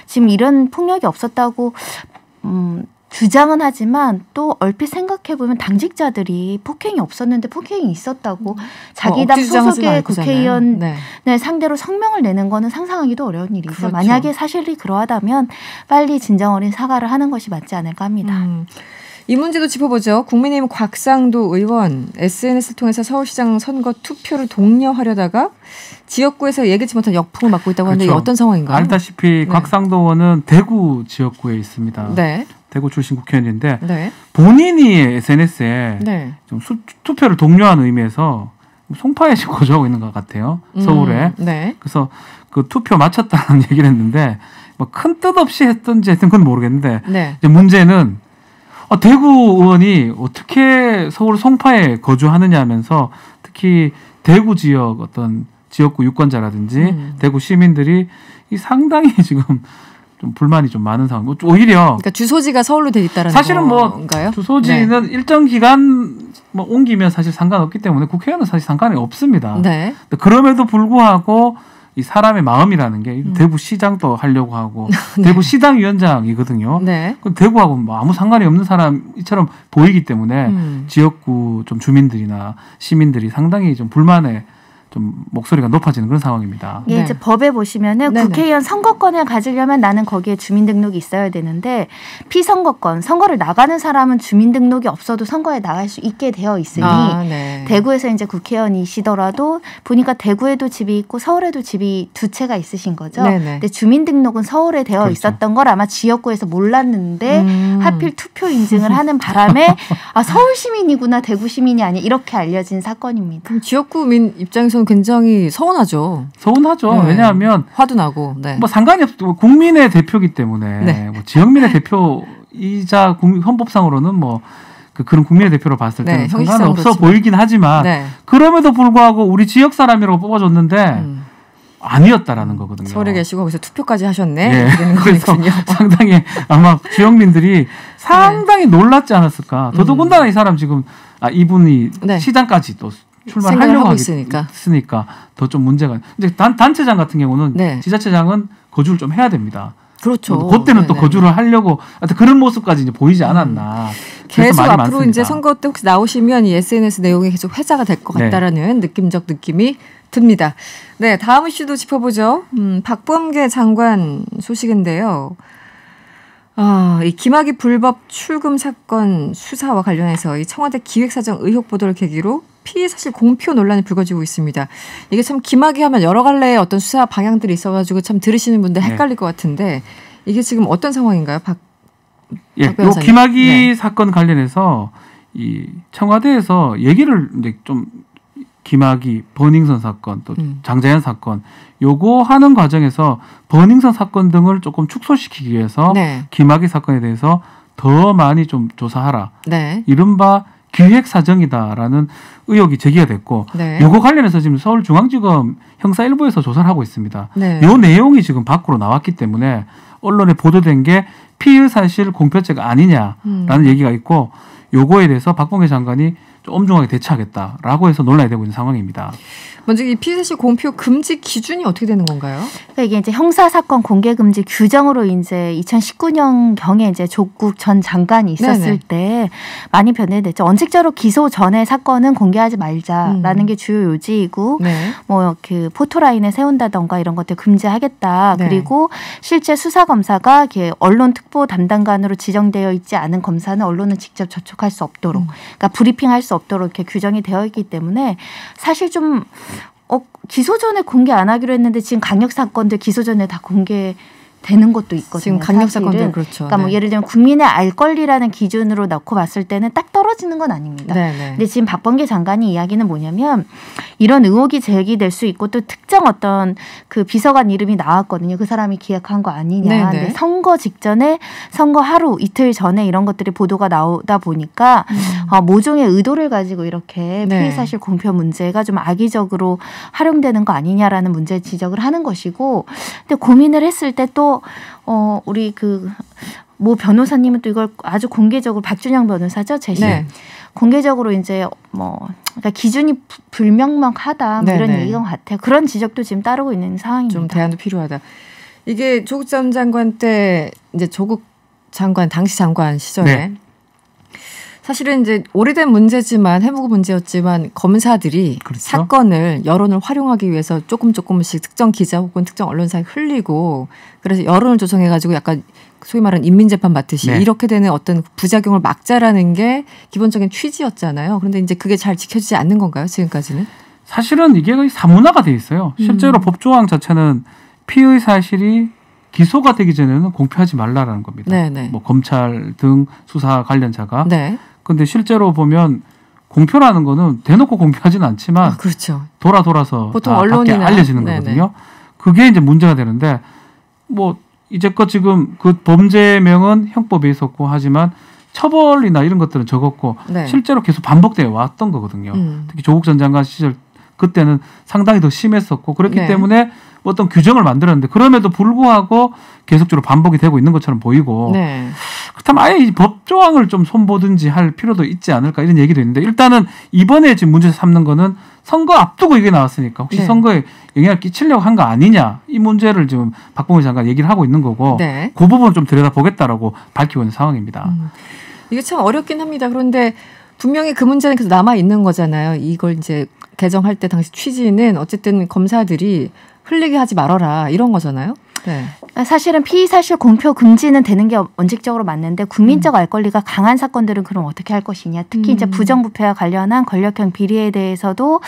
Speaker 5: 지금 이런 폭력이 없었다고 주장은 하지만 또 얼핏 생각해보면 당직자들이 폭행이 없었는데 폭행이 있었다고 자기 당 소속의 국회의원을 네. 상대로 성명을 내는 거는 상상하기도 어려운 일이죠.
Speaker 2: 그렇죠.
Speaker 5: 만약에 사실이 그러하다면 빨리 진정 어린 사과를 하는 것이 맞지 않을까 합니다.
Speaker 2: 이 문제도 짚어보죠. 국민의힘 곽상도 의원 SNS를 통해서 서울시장 선거 투표를 독려하려다가 지역구에서 예기치 못한 역풍을 맞고 있다고 하는데
Speaker 4: 그렇죠.
Speaker 2: 이게 어떤 상황인가요?
Speaker 4: 알다시피
Speaker 2: 네.
Speaker 4: 곽상도 의원은 대구 지역구에 있습니다.
Speaker 2: 네.
Speaker 4: 대구 출신 국회의원인데
Speaker 2: 네.
Speaker 4: 본인이 SNS에
Speaker 2: 네.
Speaker 4: 좀 투표를 독려하는 의미에서 송파에 지금 거주하고 있는 것 같아요. 서울에.
Speaker 2: 네.
Speaker 4: 그래서 그 투표 마쳤다는 얘기를 했는데 뭐 큰 뜻 없이 했던지 했던 건 모르겠는데
Speaker 2: 네.
Speaker 4: 이제 문제는 대구 의원이 어떻게 서울 송파에 거주하느냐 하면서 특히 대구 지역 어떤 지역구 유권자라든지 대구 시민들이 이 상당히 지금 좀 불만이 좀 많은 상황. 오히려
Speaker 2: 그러니까 주소지가 서울로 돼 있다라는
Speaker 4: 사실은
Speaker 2: 건가요?
Speaker 4: 주소지는
Speaker 2: 네.
Speaker 4: 일정 기간 옮기면 사실 상관없기 때문에 국회의원은 사실 상관이 없습니다.
Speaker 2: 네.
Speaker 4: 그럼에도 불구하고 이 사람의 마음이라는 게 대구 시장도 하려고 하고 네. 대구 시당 위원장이거든요. 네. 대구하고 뭐 아무 상관이 없는 사람처럼 보이기 때문에 지역구 좀 주민들이나 시민들이 상당히 좀 불만에 좀 목소리가 높아지는 그런 상황입니다.
Speaker 5: 예, 이제 법에 보시면은 네네. 국회의원 선거권을 가지려면 나는 거기에 주민등록이 있어야 되는데 피선거권, 선거를 나가는 사람은 주민등록이 없어도 선거에 나갈 수 있게 되어 있으니 네. 대구에서 이제 국회의원이시더라도 보니까 대구에도 집이 있고 서울에도 집이 두 채가 있으신 거죠. 네네. 근데 주민등록은 서울에 되어 그렇죠. 있었던 걸 아마 지역구에서 몰랐는데 하필 투표 인증을 하는 바람에 서울 시민이구나 대구 시민이 아니야 이렇게 알려진 사건입니다.
Speaker 2: 그럼 지역구민 입장에서 굉장히 서운하죠.
Speaker 4: 서운하죠. 네. 왜냐하면
Speaker 2: 화도 나고 네.
Speaker 4: 뭐 상관이 없고 국민의 대표이기 때문에 네. 뭐 지역민의 대표이자 헌법상으로는 뭐 그런 국민의 대표로 봤을 때는 네, 상관없어 그렇지만. 보이긴 하지만 네. 그럼에도 불구하고 우리 지역 사람이라고 뽑아줬는데 아니었다라는 거거든요.
Speaker 2: 서울에 계시고 거기서 투표까지 하셨네.
Speaker 4: 네. 그래서 상당히 아마 지역민들이 상당히 네. 놀랐지 않았을까. 더더군다나 이 사람 지금 이분이 네. 시장까지 또 출마하려고 있으니까 더 좀 문제가 이제 단체장 같은 경우는 네. 지자체장은 거주를 좀 해야 됩니다.
Speaker 2: 그렇죠.
Speaker 4: 그때는 네네. 또 거주를 하려고 그런 모습까지 이제 보이지 않았나.
Speaker 2: 계속 앞으로 많습니다. 이제 선거 때 혹시 나오시면 이 SNS 내용이 계속 회자가 될 것 같다라는 네. 느낌적 느낌이 듭니다. 네, 다음 이슈도 짚어보죠. 박범계 장관 소식인데요. 이 김학의 불법 출금 사건 수사와 관련해서 이 청와대 기획사정 의혹 보도를 계기로 피의 사실 공표 논란이 불거지고 있습니다. 이게 참 김학의 하면 여러 갈래의 어떤 수사 방향들이 있어가지고 참 들으시는 분들 헷갈릴 것 같은데 이게 지금 어떤 상황인가요, 박 변호사님?
Speaker 4: 김학의 네. 사건 관련해서 이 청와대에서 얘기를 이제 좀 김학의 버닝썬 사건 또 장자연 사건 요거 하는 과정에서 버닝썬 사건 등을 조금 축소시키기 위해서 네. 김학의 사건에 대해서 더 많이 좀 조사하라. 네. 이른바 기획사정이다라는 의혹이 제기가 됐고 네. 요거 관련해서 지금 서울중앙지검 형사 1부에서 조사를 하고 있습니다. 네. 요 내용이 지금 밖으로 나왔기 때문에 언론에 보도된 게 피의 사실 공표죄가 아니냐라는 얘기가 있고 요거에 대해서 박범계 장관이 좀 엄중하게 대처하겠다라고 해서 논란이 되고 있는 상황입니다.
Speaker 2: 먼저 이 피의사실 공표 금지 기준이 어떻게 되는 건가요?
Speaker 5: 그러니까 이게 이제 형사사건 공개 금지 규정으로 이제 2019년 경에 이제 조국 전 장관이 있었을 네네. 때 많이 변해됐죠. 원칙적으로 기소 전에 사건은 공개하지 말자라는 게 주요 요지이고 네. 뭐 그 포토라인에 세운다던가 이런 것들 금지하겠다. 네. 그리고 실제 수사 검사가 이렇게 언론 특보 담당관으로 지정되어 있지 않은 검사는 언론은 직접 접촉할 수 없도록, 그러니까 브리핑할 수 없도록 이렇게 규정이 되어 있기 때문에 사실 좀 기소 전에 공개 안 하기로 했는데 지금 강력 사건들 기소 전에 다 공개되는 것도 있거든요.
Speaker 2: 지금 강력 사건들 그렇죠.
Speaker 5: 그러니까 뭐 예를 들면 국민의 알 권리라는 기준으로 넣고 봤을 때는 딱 떨어지는 건 아닙니다. 네네. 근데 지금 박범계 장관이 이야기는 뭐냐면 이런 의혹이 제기될 수 있고 또 특정 어떤 그 비서관 이름이 나왔거든요. 그 사람이 기획한 거 아니냐. 근데 선거 직전에 선거 하루 이틀 전에 이런 것들이 보도가 나오다 보니까 모종의 의도를 가지고 이렇게 피의 사실 공표 문제가 좀 악의적으로 활용되는 거 아니냐라는 문제 지적을 하는 것이고, 근데 고민을 했을 때 또 우리 그 모 변호사님은 또 이걸 아주 공개적으로 박준영 변호사죠, 제시. 네. 공개적으로 이제 뭐 그러니까 기준이 불명확하다 뭐 이런 얘기가 같아요. 그런 지적도 지금 따르고 있는 상황입니다.
Speaker 2: 좀 대안도 필요하다. 이게 조국 전 장관 때 이제 조국 장관 당시 장관 시절에 네. 사실은 이제 오래된 문제지만 해묵은 문제였지만 검사들이 그렇죠? 사건을 여론을 활용하기 위해서 조금씩 특정 기자 혹은 특정 언론사에 흘리고 그래서 여론을 조성해가지고 약간 소위 말하는 인민재판 받듯이 네. 이렇게 되는 어떤 부작용을 막자라는 게 기본적인 취지였잖아요. 그런데 이제 그게 잘 지켜지지 않는 건가요? 지금까지는?
Speaker 4: 사실은 이게 거의 사문화가 돼 있어요. 실제로 법조항 자체는 피의 사실이 기소가 되기 전에는 공표하지 말라라는 겁니다. 네네. 뭐 검찰 등 수사 관련자가. 네. 근데 실제로 보면 공표라는 거는 대놓고 공표하지는 않지만
Speaker 2: 그렇죠.
Speaker 4: 돌아서
Speaker 2: 보통 언론이나
Speaker 4: 알려지는 거거든요. 그게 이제 문제가 되는데 뭐 이제껏 지금 그 범죄명은 형법에 있었고 하지만 처벌이나 이런 것들은 적었고 네. 실제로 계속 반복되어 왔던 거거든요. 특히 조국 전 장관 시절 그때는 상당히 더 심했었고 그렇기 네. 때문에 어떤 규정을 만들었는데 그럼에도 불구하고 계속적으로 반복이 되고 있는 것처럼 보이고 네. 그렇다면 아예 법 조항을 좀 손보든지 할 필요도 있지 않을까 이런 얘기도 있는데 일단은 이번에 지금 문제 삼는 거는 선거 앞두고 이게 나왔으니까 혹시 네. 선거에 영향을 끼치려고 한 거 아니냐 이 문제를 지금 박봉계 장관 얘기를 하고 있는 거고 네. 그 부분을 좀 들여다보겠다라고 밝히고 있는 상황입니다.
Speaker 2: 이게 참 어렵긴 합니다. 그런데 분명히 그 문제는 계속 남아 있는 거잖아요. 이걸 이제 개정할 때 당시 취지는 어쨌든 검사들이 흘리게 하지 말아라 이런 거잖아요. 네.
Speaker 5: 사실은 피의사실 공표 금지는 되는 게 원칙적으로 맞는데 국민적 알 권리가 강한 사건들은 그럼 어떻게 할 것이냐. 특히 이제 부정부패와 관련한 권력형 비리에 대해서도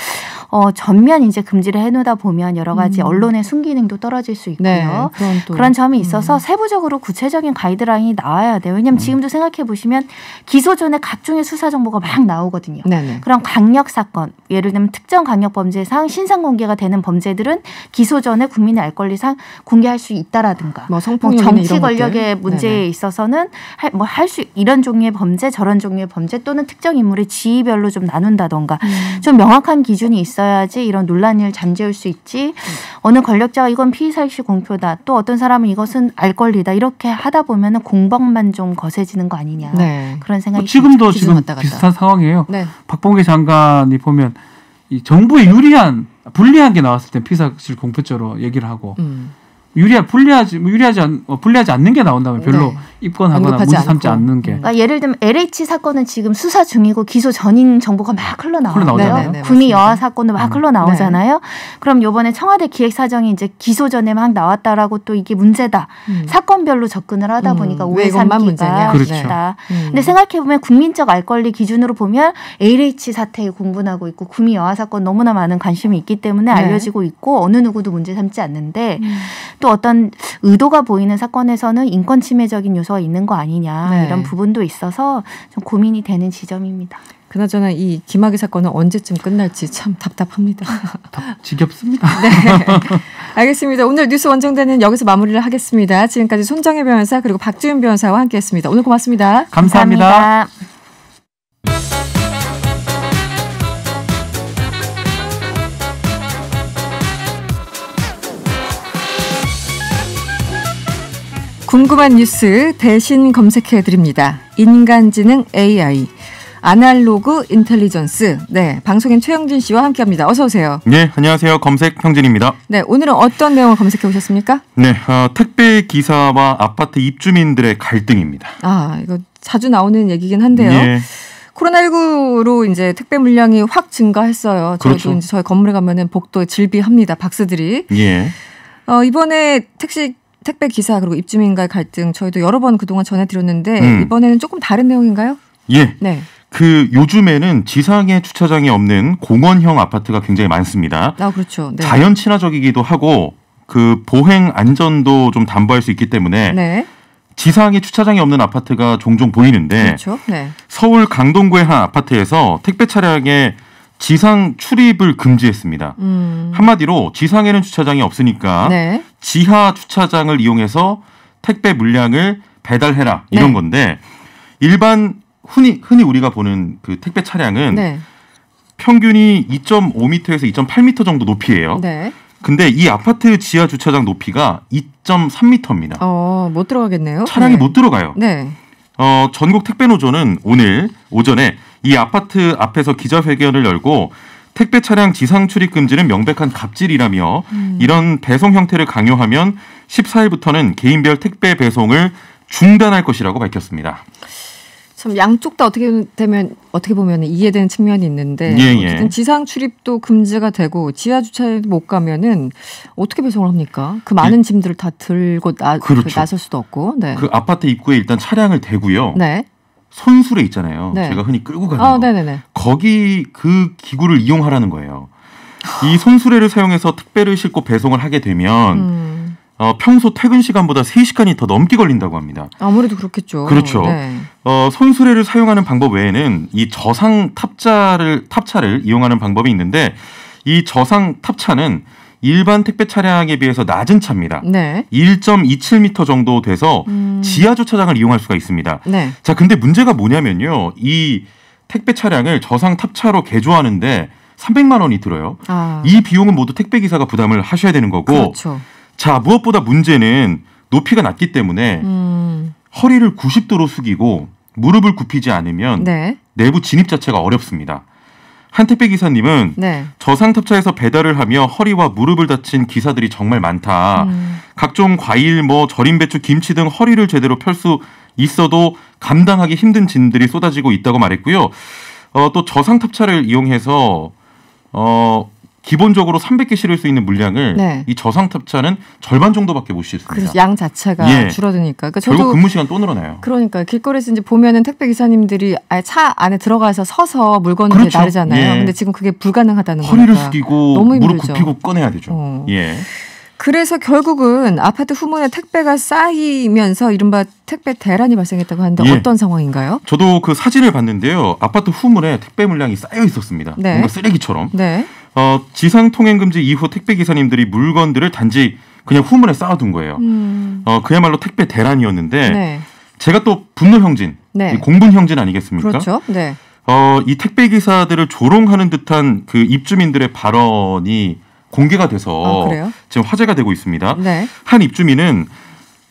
Speaker 5: 전면 이제 금지를 해놓다 보면 여러 가지 언론의 순기능도 떨어질 수 있고요. 네, 그런 점이 있어서 세부적으로 구체적인 가이드라인이 나와야 돼요. 왜냐하면 지금도 생각해 보시면 기소 전에 각종의 수사 정보가 막 나오거든요. 네네. 그럼 강력 사건, 예를 들면 특정 강력 범죄상 신상 공개가 되는 범죄들은 기소 전에 국민의 알 권리상 공개할 수 있다라든가
Speaker 2: 뭐
Speaker 5: 정치 권력의 문제에 네네. 있어서는 할 수 이런 종류의 범죄 저런 종류의 범죄 또는 특정 인물의 지위별로 좀 나눈다던가 좀 명확한 기준이 있어야지 이런 논란을 잠재울 수 있지 어느 권력자가 이건 피의사실 공표다 또 어떤 사람은 이것은 알 권리다 이렇게 하다 보면은 공방만 좀 거세지는 거 아니냐 네. 그런 생각이
Speaker 4: 지금도 지금 비슷한 상황이에요. 네. 박봉계 장관이 보면 이 정부에 불리한 게 나왔을 때 피의사실 공표죄로 얘기를 하고 불리하지 않는 게 나온다면 별로 네. 입건하거나 문제 삼지 않는 게.
Speaker 5: 그러니까 예를 들면 LH 사건은 지금 수사 중이고 기소 전인 정보가 막
Speaker 4: 흘러나오잖아요.
Speaker 5: 네, 구미 여아 사건도 막 흘러나오잖아요. 네. 그럼 이번에 청와대 기획사정이 이제 기소 전에 막 나왔다라고 또 이게 문제다. 사건별로 접근을 하다 보니까 오해 삼기가
Speaker 4: 그렇죠.
Speaker 5: 있다. 근데 생각해보면 국민적 알 권리 기준으로 보면 LH 사태에 공분하고 있고 구미 여아 사건 너무나 많은 관심이 있기 때문에 네. 알려지고 있고 어느 누구도 문제 삼지 않는데 또 어떤 의도가 보이는 사건에서는 인권 침해적인 요소가 있는 거 아니냐 네. 이런 부분도 있어서 좀 고민이 되는 지점입니다.
Speaker 2: 그나저나 이 김학의 사건은 언제쯤 끝날지 참 답답합니다.
Speaker 4: 지겹습니다.
Speaker 2: 네, 알겠습니다. 오늘 뉴스 원정대는 여기서 마무리를 하겠습니다. 지금까지 손정혜 변호사 그리고 박지훈 변호사와 함께했습니다. 오늘 고맙습니다.
Speaker 4: 감사합니다.
Speaker 2: 궁금한 뉴스 대신 검색해드립니다. 인간지능 AI, 아날로그 인텔리전스. 네, 방송인 최영진 씨와 함께합니다. 어서 오세요.
Speaker 6: 네, 안녕하세요. 검색 형진입니다.
Speaker 2: 네, 오늘은 어떤 내용을 검색해 오셨습니까?
Speaker 6: 네, 택배 기사와 아파트 입주민들의 갈등입니다.
Speaker 2: 아, 이거 자주 나오는 얘기긴 한데요.
Speaker 6: 예.
Speaker 2: 코로나19로 이제 택배 물량이 확 증가했어요.
Speaker 6: 그렇죠.
Speaker 2: 저희도 이제 저희 건물에 가면은 복도에 질비합니다. 박스들이.
Speaker 6: 예.
Speaker 2: 이번에 택배 기사 그리고 입주민과의 갈등 저희도 여러 번 그동안 전해드렸는데 이번에는 조금 다른 내용인가요?
Speaker 6: 예.
Speaker 2: 네.
Speaker 6: 요즘에는 지상에 주차장이 없는 공원형 아파트가 굉장히 많습니다.
Speaker 2: 아, 그렇죠. 네.
Speaker 6: 자연 친화적이기도 하고 보행 안전도 좀 담보할 수 있기 때문에 네. 지상에 주차장이 없는 아파트가 종종 보이는데
Speaker 2: 그렇죠. 네.
Speaker 6: 서울 강동구의 한 아파트에서 택배 차량에 지상 출입을 금지했습니다. 한마디로 지상에는 주차장이 없으니까 네. 지하 주차장을 이용해서 택배 물량을 배달해라 이런 네. 건데 일반 흔히 우리가 보는 그 택배 차량은 네. 평균이 2.5m에서 2.8m 정도 높이예요. 네. 근데 이 아파트 지하 주차장 높이가 2.3m입니다.
Speaker 2: 못 들어가겠네요.
Speaker 6: 차량이
Speaker 2: 네.
Speaker 6: 못 들어가요.
Speaker 2: 네.
Speaker 6: 전국 택배노조는 오늘 오전에 이 아파트 앞에서 기자회견을 열고 택배 차량 지상 출입 금지는 명백한 갑질이라며 이런 배송 형태를 강요하면 14일부터는 개인별 택배 배송을 중단할 것이라고 밝혔습니다.
Speaker 2: 참 양쪽 다 어떻게 보면 이해되는 측면이 있는데 어쨌든 지상 출입도 금지가 되고 지하 주차에도 못 가면은 어떻게 배송을 합니까? 그 많은 짐들을 다 들고
Speaker 6: 그렇죠.
Speaker 2: 나설 수도 없고. 네.
Speaker 6: 그 아파트 입구에 일단 차량을 대고요.
Speaker 2: 네.
Speaker 6: 손수레 있잖아요. 네. 제가 흔히 끌고 가는
Speaker 2: 네네네.
Speaker 6: 거기 그 기구를 이용하라는 거예요. 이 손수레를 사용해서 택배를 싣고 배송을 하게 되면 평소 퇴근 시간보다 3시간이 더 넘게 걸린다고 합니다.
Speaker 2: 아무래도 그렇겠죠.
Speaker 6: 그렇죠.
Speaker 2: 네.
Speaker 6: 손수레를 사용하는 방법 외에는 이 저상 탑차를 이용하는 방법이 있는데 이 저상 탑차는 일반 택배 차량에 비해서 낮은 차입니다.
Speaker 2: 네.
Speaker 6: 1.27m 정도 돼서 지하 주차장을 이용할 수가 있습니다.
Speaker 2: 네.
Speaker 6: 자, 근데 문제가 뭐냐면요. 이 택배 차량을 저상 탑차로 개조하는데 300만 원이 들어요. 이 비용은 모두 택배 기사가 부담을 하셔야 되는 거고.
Speaker 2: 그렇죠.
Speaker 6: 자, 무엇보다 문제는 높이가 낮기 때문에 허리를 90도로 숙이고 무릎을 굽히지 않으면
Speaker 2: 네.
Speaker 6: 내부 진입 자체가 어렵습니다. 한 택배 기사님은
Speaker 2: 네.
Speaker 6: 저상탑차에서 배달을 하며 허리와 무릎을 다친 기사들이 정말 많다. 각종 과일, 절임 배추, 김치 등 허리를 제대로 펼 수 있어도 감당하기 힘든 진들이 쏟아지고 있다고 말했고요. 또 저상탑차를 이용해서 기본적으로 300개 실을 수 있는 물량을
Speaker 2: 네.
Speaker 6: 이 저상탑차는 절반 정도밖에 못 실습니다.
Speaker 2: 그래서 양 자체가 줄어드니까. 그러니까
Speaker 6: 결국 근무 시간 또 늘어나요.
Speaker 2: 그러니까 길거리에서 이제 보면은 택배 기사님들이 차 안에 들어가서 서서 물건을
Speaker 6: 그렇죠.
Speaker 2: 나르잖아요. 근데 지금 그게 불가능하다는 거니까.
Speaker 6: 허리를 숙이고
Speaker 2: 너무
Speaker 6: 무릎 굽히고 꺼내야 되죠.
Speaker 2: 그래서 결국은 아파트 후문에 택배가 쌓이면서 이른바 택배 대란이 발생했다고 하는데 어떤 상황인가요?
Speaker 6: 저도 그 사진을 봤는데요. 아파트 후문에 택배 물량이 쌓여 있었습니다.
Speaker 2: 네.
Speaker 6: 뭔가 쓰레기처럼.
Speaker 2: 네.
Speaker 6: 지상 통행 금지 이후 택배 기사님들이 물건들을 단지 그냥 후문에 쌓아둔 거예요. 그야말로 택배 대란이었는데
Speaker 2: 네.
Speaker 6: 제가 또 분노 형진,
Speaker 2: 네.
Speaker 6: 공분 형진 아니겠습니까?
Speaker 2: 그렇죠. 네.
Speaker 6: 이 택배 기사들을 조롱하는 듯한 그 입주민들의 발언이 공개가 돼서 지금 화제가 되고 있습니다.
Speaker 2: 네.
Speaker 6: 한 입주민은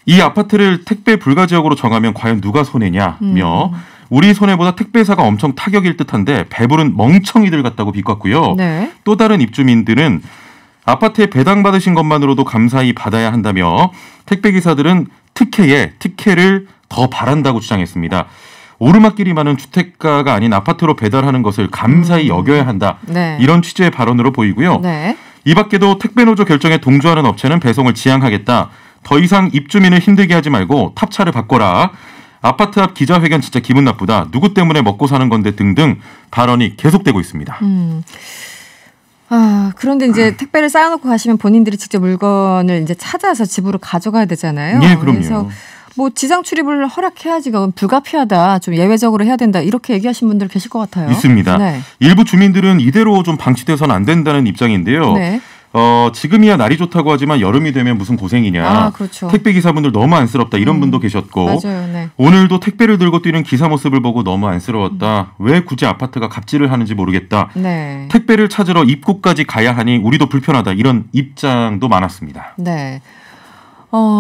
Speaker 6: 이 아파트를 택배 불가 지역으로 정하면 과연 누가 손해냐며 우리 손해보다 택배사가 엄청 타격일 듯한데 배부른 멍청이들 같다고 비꼬았고요.
Speaker 2: 네.
Speaker 6: 또 다른 입주민들은 아파트에 배당받으신 것만으로도 감사히 받아야 한다며 택배기사들은 특혜를 더 바란다고 주장했습니다. 오르막길이 많은 주택가가 아닌 아파트로 배달하는 것을 감사히 여겨야 한다.
Speaker 2: 네.
Speaker 6: 이런 취지의 발언으로 보이고요.
Speaker 2: 네.
Speaker 6: 이 밖에도 택배노조 결정에 동조하는 업체는 배송을 지양하겠다. 더 이상 입주민을 힘들게 하지 말고 탑차를 바꿔라. 아파트 앞 기자회견 진짜 기분 나쁘다. 누구 때문에 먹고 사는 건데 등등 발언이 계속되고 있습니다.
Speaker 2: 그런데 이제 택배를 쌓아놓고 가시면 본인들이 직접 물건을 이제 찾아서 집으로 가져가야 되잖아요.
Speaker 6: 네, 그럼요.
Speaker 2: 그래서 지상 출입을 허락해야지 그건 불가피하다. 좀 예외적으로 해야 된다. 이렇게 얘기하신 분들 계실 것 같아요.
Speaker 6: 있습니다.
Speaker 2: 네.
Speaker 6: 일부 주민들은 이대로 좀 방치돼서는 안 된다는 입장인데요.
Speaker 2: 네.
Speaker 6: 지금이야 날이 좋다고 하지만 여름이 되면 무슨 고생이냐.
Speaker 2: 그렇죠.
Speaker 6: 택배 기사분들 너무 안쓰럽다. 이런 분도 계셨고.
Speaker 2: 맞아요. 네.
Speaker 6: 오늘도 택배를 들고 뛰는 기사 모습을 보고 너무 안쓰러웠다. 왜 굳이 아파트가 갑질을 하는지 모르겠다.
Speaker 2: 네.
Speaker 6: 택배를 찾으러 입구까지 가야 하니 우리도 불편하다. 이런 입장도 많았습니다.
Speaker 2: 네.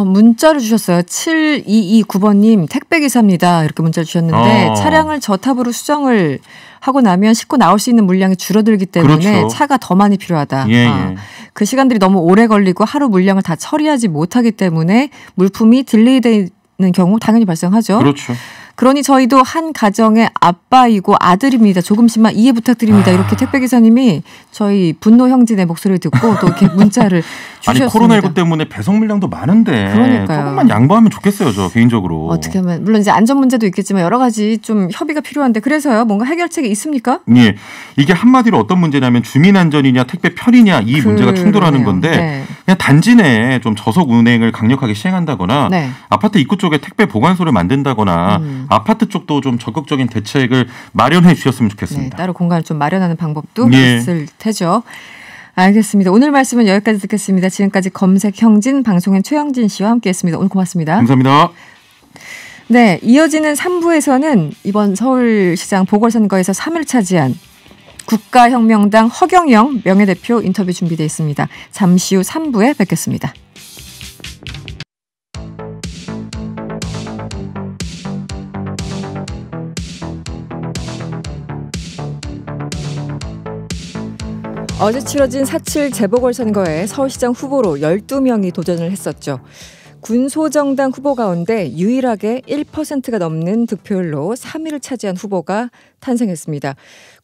Speaker 2: 문자를 주셨어요. 7229번님 택배기사입니다. 이렇게 문자를 주셨는데 차량을 저탑으로 수정을 하고 나면 싣고 나올 수 있는 물량이 줄어들기 때문에
Speaker 6: 그렇죠. 차가
Speaker 2: 더 많이 필요하다.
Speaker 6: 예.
Speaker 2: 그 시간들이 너무 오래 걸리고 하루 물량을 다 처리하지 못하기 때문에 물품이 딜레이되는 경우 당연히 발생하죠.
Speaker 6: 그렇죠.
Speaker 2: 그러니 저희도 한 가정의 아빠이고 아들입니다. 조금씩만 이해 부탁드립니다. 이렇게 택배기사님이 저희 분노 형진의 목소리를 듣고 또 이렇게 문자를 주셨습니다.
Speaker 6: 아니 코로나19 때문에 배송 물량도 많은데
Speaker 2: 그러니까요.
Speaker 6: 조금만 양보하면 좋겠어요. 저 개인적으로.
Speaker 2: 어떻게 하면 물론 이제 안전 문제도 있겠지만 여러 가지 좀 협의가 필요한데 그래서요. 뭔가 해결책이 있습니까?
Speaker 6: 예, 이게 한마디로 어떤 문제냐면 주민 안전이냐 택배 편의냐 이 문제가 충돌하는 건데
Speaker 2: 네.
Speaker 6: 그냥 단지 내에 좀 저속 운행을 강력하게 시행한다거나
Speaker 2: 네.
Speaker 6: 아파트 입구 쪽에 택배 보관소를 만든다거나 아파트 쪽도 좀 적극적인 대책을 마련해 주셨으면 좋겠습니다.
Speaker 2: 네, 따로 공간을 좀 마련하는 방법도 있을 테죠. 알겠습니다. 오늘 말씀은 여기까지 듣겠습니다. 지금까지 검색형진 방송인 최영진 씨와 함께했습니다. 오늘 고맙습니다.
Speaker 6: 감사합니다.
Speaker 2: 네, 이어지는 3부에서는 이번 서울시장 보궐선거에서 3위를 차지한 국가혁명당 허경영 명예대표 인터뷰 준비되어 있습니다. 잠시 후 3부에 뵙겠습니다. 어제 치러진 4.7 재보궐선거에 서울시장 후보로 12명이 도전을 했었죠. 군소정당 후보 가운데 유일하게 1%가 넘는 득표율로 3위를 차지한 후보가 탄생했습니다.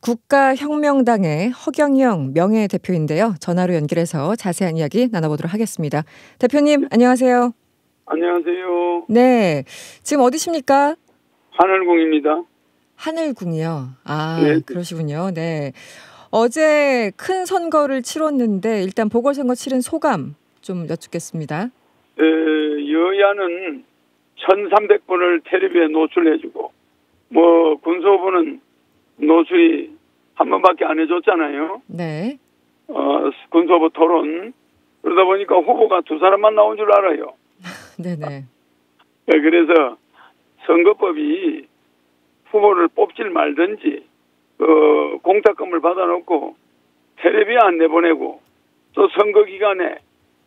Speaker 2: 국가혁명당의 허경영 명예대표인데요. 전화로 연결해서 자세한 이야기 나눠보도록 하겠습니다. 대표님 안녕하세요.
Speaker 7: 안녕하세요.
Speaker 2: 네, 지금 어디십니까?
Speaker 7: 하늘궁입니다.
Speaker 2: 하늘궁이요.
Speaker 7: 네.
Speaker 2: 그러시군요. 네. 어제 큰 선거를 치렀는데 일단 보궐선거 치른 소감 좀 여쭙겠습니다.
Speaker 7: 여야는 1,300분을 텔레비에 노출해주고 군소부는 노출이 한 번밖에 안 해줬잖아요.
Speaker 2: 네.
Speaker 7: 군소부 토론 그러다 보니까 후보가 두 사람만 나온 줄 알아요.
Speaker 2: 네네.
Speaker 7: 그래서 선거법이 후보를 뽑질 말든지 공탁금을 받아놓고 텔레비 안 내보내고 또 선거 기간에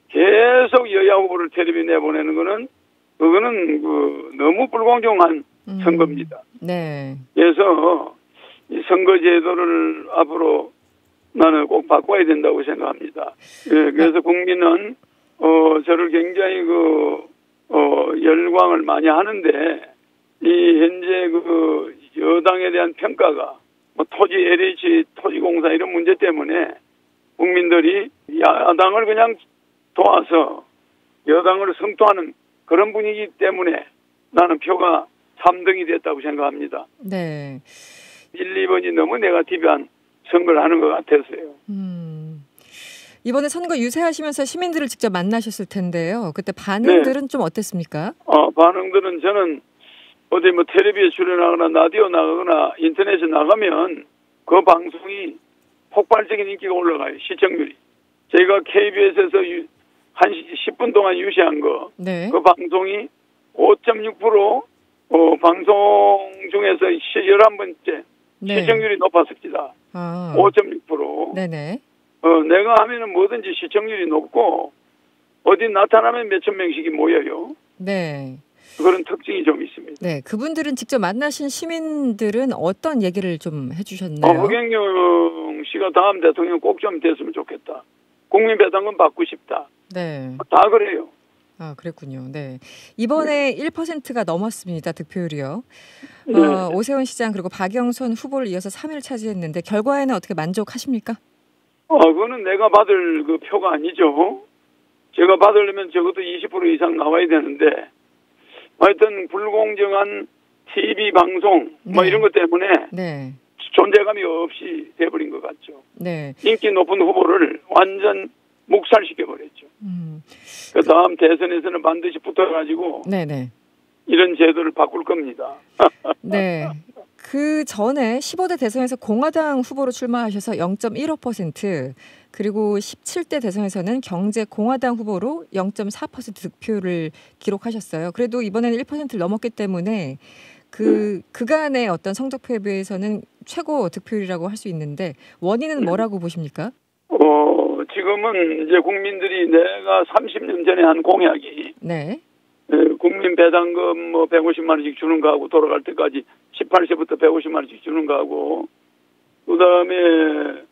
Speaker 7: 계속 여야 후보를 텔레비 내보내는 거는 그거는 너무 불공정한 선거입니다.
Speaker 2: 네.
Speaker 7: 그래서 이 선거제도를 앞으로 나는 꼭 바꿔야 된다고 생각합니다. 예, 그래서 국민은 저를 굉장히 열광을 많이 하는데 이 현재 여당에 대한 평가가 토지 LH 토지공사 이런 문제 때문에 국민들이 야당을 그냥 도와서 여당을 성토하는 그런 분위기 때문에 나는 표가 3등이 됐다고 생각합니다.
Speaker 2: 네.
Speaker 7: 1, 2번이 너무 네거티브한 선거를 하는 것 같았어요.
Speaker 2: 이번에 선거 유세하시면서 시민들을 직접 만나셨을 텐데요. 그때 반응들은 네. 좀 어땠습니까?
Speaker 7: 반응들은 저는 어디 텔레비에 출연하거나 라디오 나가거나 인터넷에 나가면 그 방송이 폭발적인 인기가 올라가요. 시청률이. 저희가 KBS에서 한 10분 동안 유시한 거. 네. 그 방송이 5.6% 방송 중에서 11번째 네. 시청률이 높았습니다. 5.6%.
Speaker 2: 네네.
Speaker 7: 내가 하면은 뭐든지 시청률이 높고 어디 나타나면 몇천 명씩이 모여요.
Speaker 2: 네.
Speaker 7: 그런 특징이 좀 있습니다.
Speaker 2: 네, 그분들은 직접 만나신 시민들은 어떤 얘기를 좀 해주셨나요?
Speaker 7: 허경영 씨가 다음 대통령 꼭 좀 됐으면 좋겠다. 국민 배당금 받고 싶다.
Speaker 2: 네.
Speaker 7: 다 그래요.
Speaker 2: 그랬군요. 네. 이번에 네. 1%가 넘었습니다. 득표율이요.
Speaker 7: 네.
Speaker 2: 오세훈 시장 그리고 박영선 후보를 이어서 3위를 차지했는데 결과에는 어떻게 만족하십니까?
Speaker 7: 그거는 내가 받을 그 표가 아니죠. 제가 받으려면 적어도 20% 이상 나와야 되는데 하여튼 불공정한 TV 방송 네. 이런 것 때문에 네. 존재감이 없이 돼버린 것 같죠.
Speaker 2: 네.
Speaker 7: 인기 높은 후보를 완전 묵살시켜버렸죠. 그 다음 대선에서는 반드시 붙어가지고 네네. 이런 제도를 바꿀 겁니다.
Speaker 2: 네. 그 전에 15대 대선에서 공화당 후보로 출마하셔서 0.15% 그리고 17대 대선에서는 경제공화당 후보로 0.4% 득표를 기록하셨어요. 그래도 이번에는 1%를 넘었기 때문에 그간의 어떤 성적표에 비해서는 최고 득표율이라고 할 수 있는데 원인은 뭐라고 보십니까?
Speaker 7: 지금은 이제 국민들이 내가 30년 전에 한 공약이
Speaker 2: 네.
Speaker 7: 국민 배당금 150만 원씩 주는 거하고 돌아갈 때까지 18세부터 150만 원씩 주는 거하고 그다음에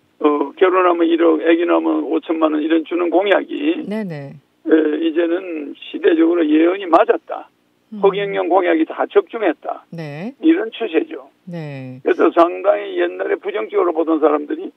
Speaker 7: 결혼하면 1억, 아기 낳으면 5천만 원 이런 주는 공약이 네네. 이제는 시대적으로 예언이 맞았다. 허경영 공약이 다 적중했다.
Speaker 2: 네.
Speaker 7: 이런 추세죠.
Speaker 2: 네.
Speaker 7: 그래서 상당히 옛날에 부정적으로 보던 사람들이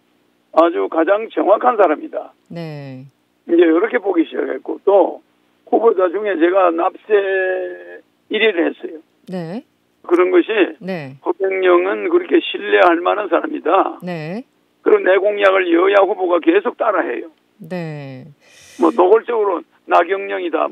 Speaker 7: 아주 가장 정확한 사람이다.
Speaker 2: 네.
Speaker 7: 이제 이렇게 보기 시작했고 또 후보자 중에 제가 납세 1위를 했어요.
Speaker 2: 네.
Speaker 7: 그런 것이
Speaker 2: 네.
Speaker 7: 허경영은 그렇게 신뢰할 만한 사람이다.
Speaker 2: 네.
Speaker 7: 그리고 내 공약을 여야 후보가 계속 따라해요.
Speaker 2: 네.
Speaker 7: 노골적으로 나경영이다,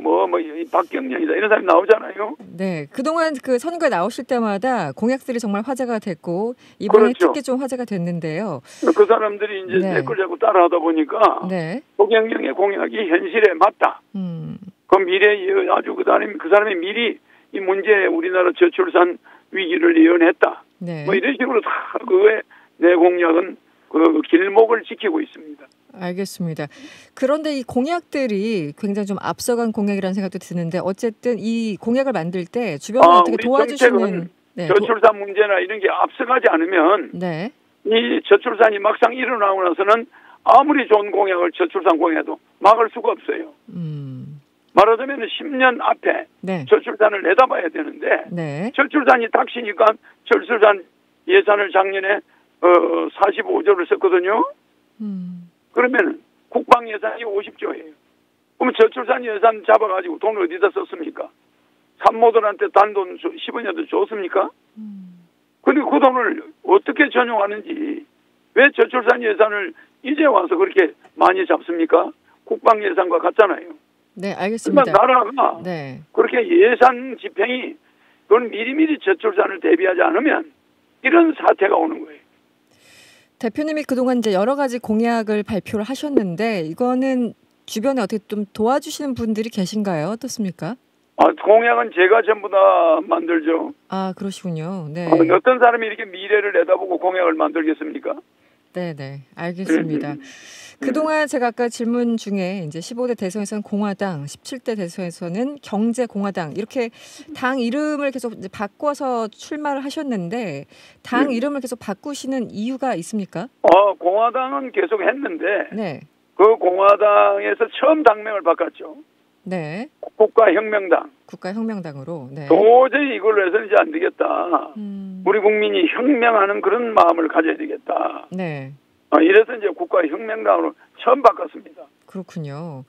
Speaker 7: 박경영이다 이런 사람이 나오잖아요.
Speaker 2: 네, 그동안 그 선거에 나오실 때마다 공약들이 정말 화제가 됐고 이번에 그렇죠. 특히 좀 화제가 됐는데요.
Speaker 7: 그 사람들이 이제 내 걸 자꾸 따라하다 보니까
Speaker 2: 네.
Speaker 7: 허경영의 공약이 현실에 맞다. 그 미래에 아주 그 사람이 미리 이 문제 우리나라 저출산 위기를 예언했다.
Speaker 2: 네.
Speaker 7: 이런 식으로 다 그거에 내 공약은 그 길목을 지키고 있습니다.
Speaker 2: 알겠습니다. 그런데 이 공약들이 굉장히 좀 앞서간 공약이라는 생각도 드는데 어쨌든 이 공약을 만들 때 주변을 어떻게 도와주시는
Speaker 7: 네, 저출산 문제나 이런 게 앞서가지 않으면
Speaker 2: 네.
Speaker 7: 이 저출산이 막상 일어나고 나서는 아무리 좋은 공약을 저출산 공약도 막을 수가 없어요. 말하자면 10년 앞에
Speaker 2: 네.
Speaker 7: 저출산을 내다봐야 되는데
Speaker 2: 네.
Speaker 7: 저출산이 닥치니까 저출산 예산을 작년에 45조를 썼거든요. 그러면 국방 예산이 50조예요. 그럼 저출산 예산 잡아가지고 돈을 어디다 썼습니까? 산모들한테 단돈 10원이라도 줬습니까? 그리고 그 돈을 어떻게 전용하는지 왜 저출산 예산을 이제 와서 그렇게 많이 잡습니까? 국방 예산과 같잖아요.
Speaker 2: 네, 알겠습니다.
Speaker 7: 나라가
Speaker 2: 네.
Speaker 7: 그렇게 예산 집행이 그건 미리미리 저출산을 대비하지 않으면 이런 사태가 오는 거예요.
Speaker 2: 대표님이 그동안 이제 여러 가지 공약을 발표를 하셨는데 이거는 주변에 어떻게 좀 도와주시는 분들이 계신가요? 어떻습니까?
Speaker 7: 공약은 제가 전부 다 만들죠.
Speaker 2: 아, 그러시군요. 네.
Speaker 7: 어떤 사람이 이렇게 미래를 내다보고 공약을 만들겠습니까?
Speaker 2: 네네. 알겠습니다. 그동안 제가 아까 질문 중에 이제 15대 대선에서는 공화당, 17대 대선에서는 경제공화당 이렇게 당 이름을 계속 이제 바꿔서 출마를 하셨는데 당 이름을 계속 바꾸시는 이유가 있습니까?
Speaker 7: 공화당은 계속 했는데
Speaker 2: 네.
Speaker 7: 그 공화당에서 처음 당명을 바꿨죠.
Speaker 2: 네.
Speaker 7: 국가혁명당.
Speaker 2: 국가혁명당으로. 네.
Speaker 7: 도저히 이걸로 해서는 이제 안 되겠다. 우리 국민이 혁명하는 그런 마음을 가져야 되겠다.
Speaker 2: 네.
Speaker 7: 이래서 이제 국가혁명당으로 처음 바꿨습니다.
Speaker 2: 그렇군요.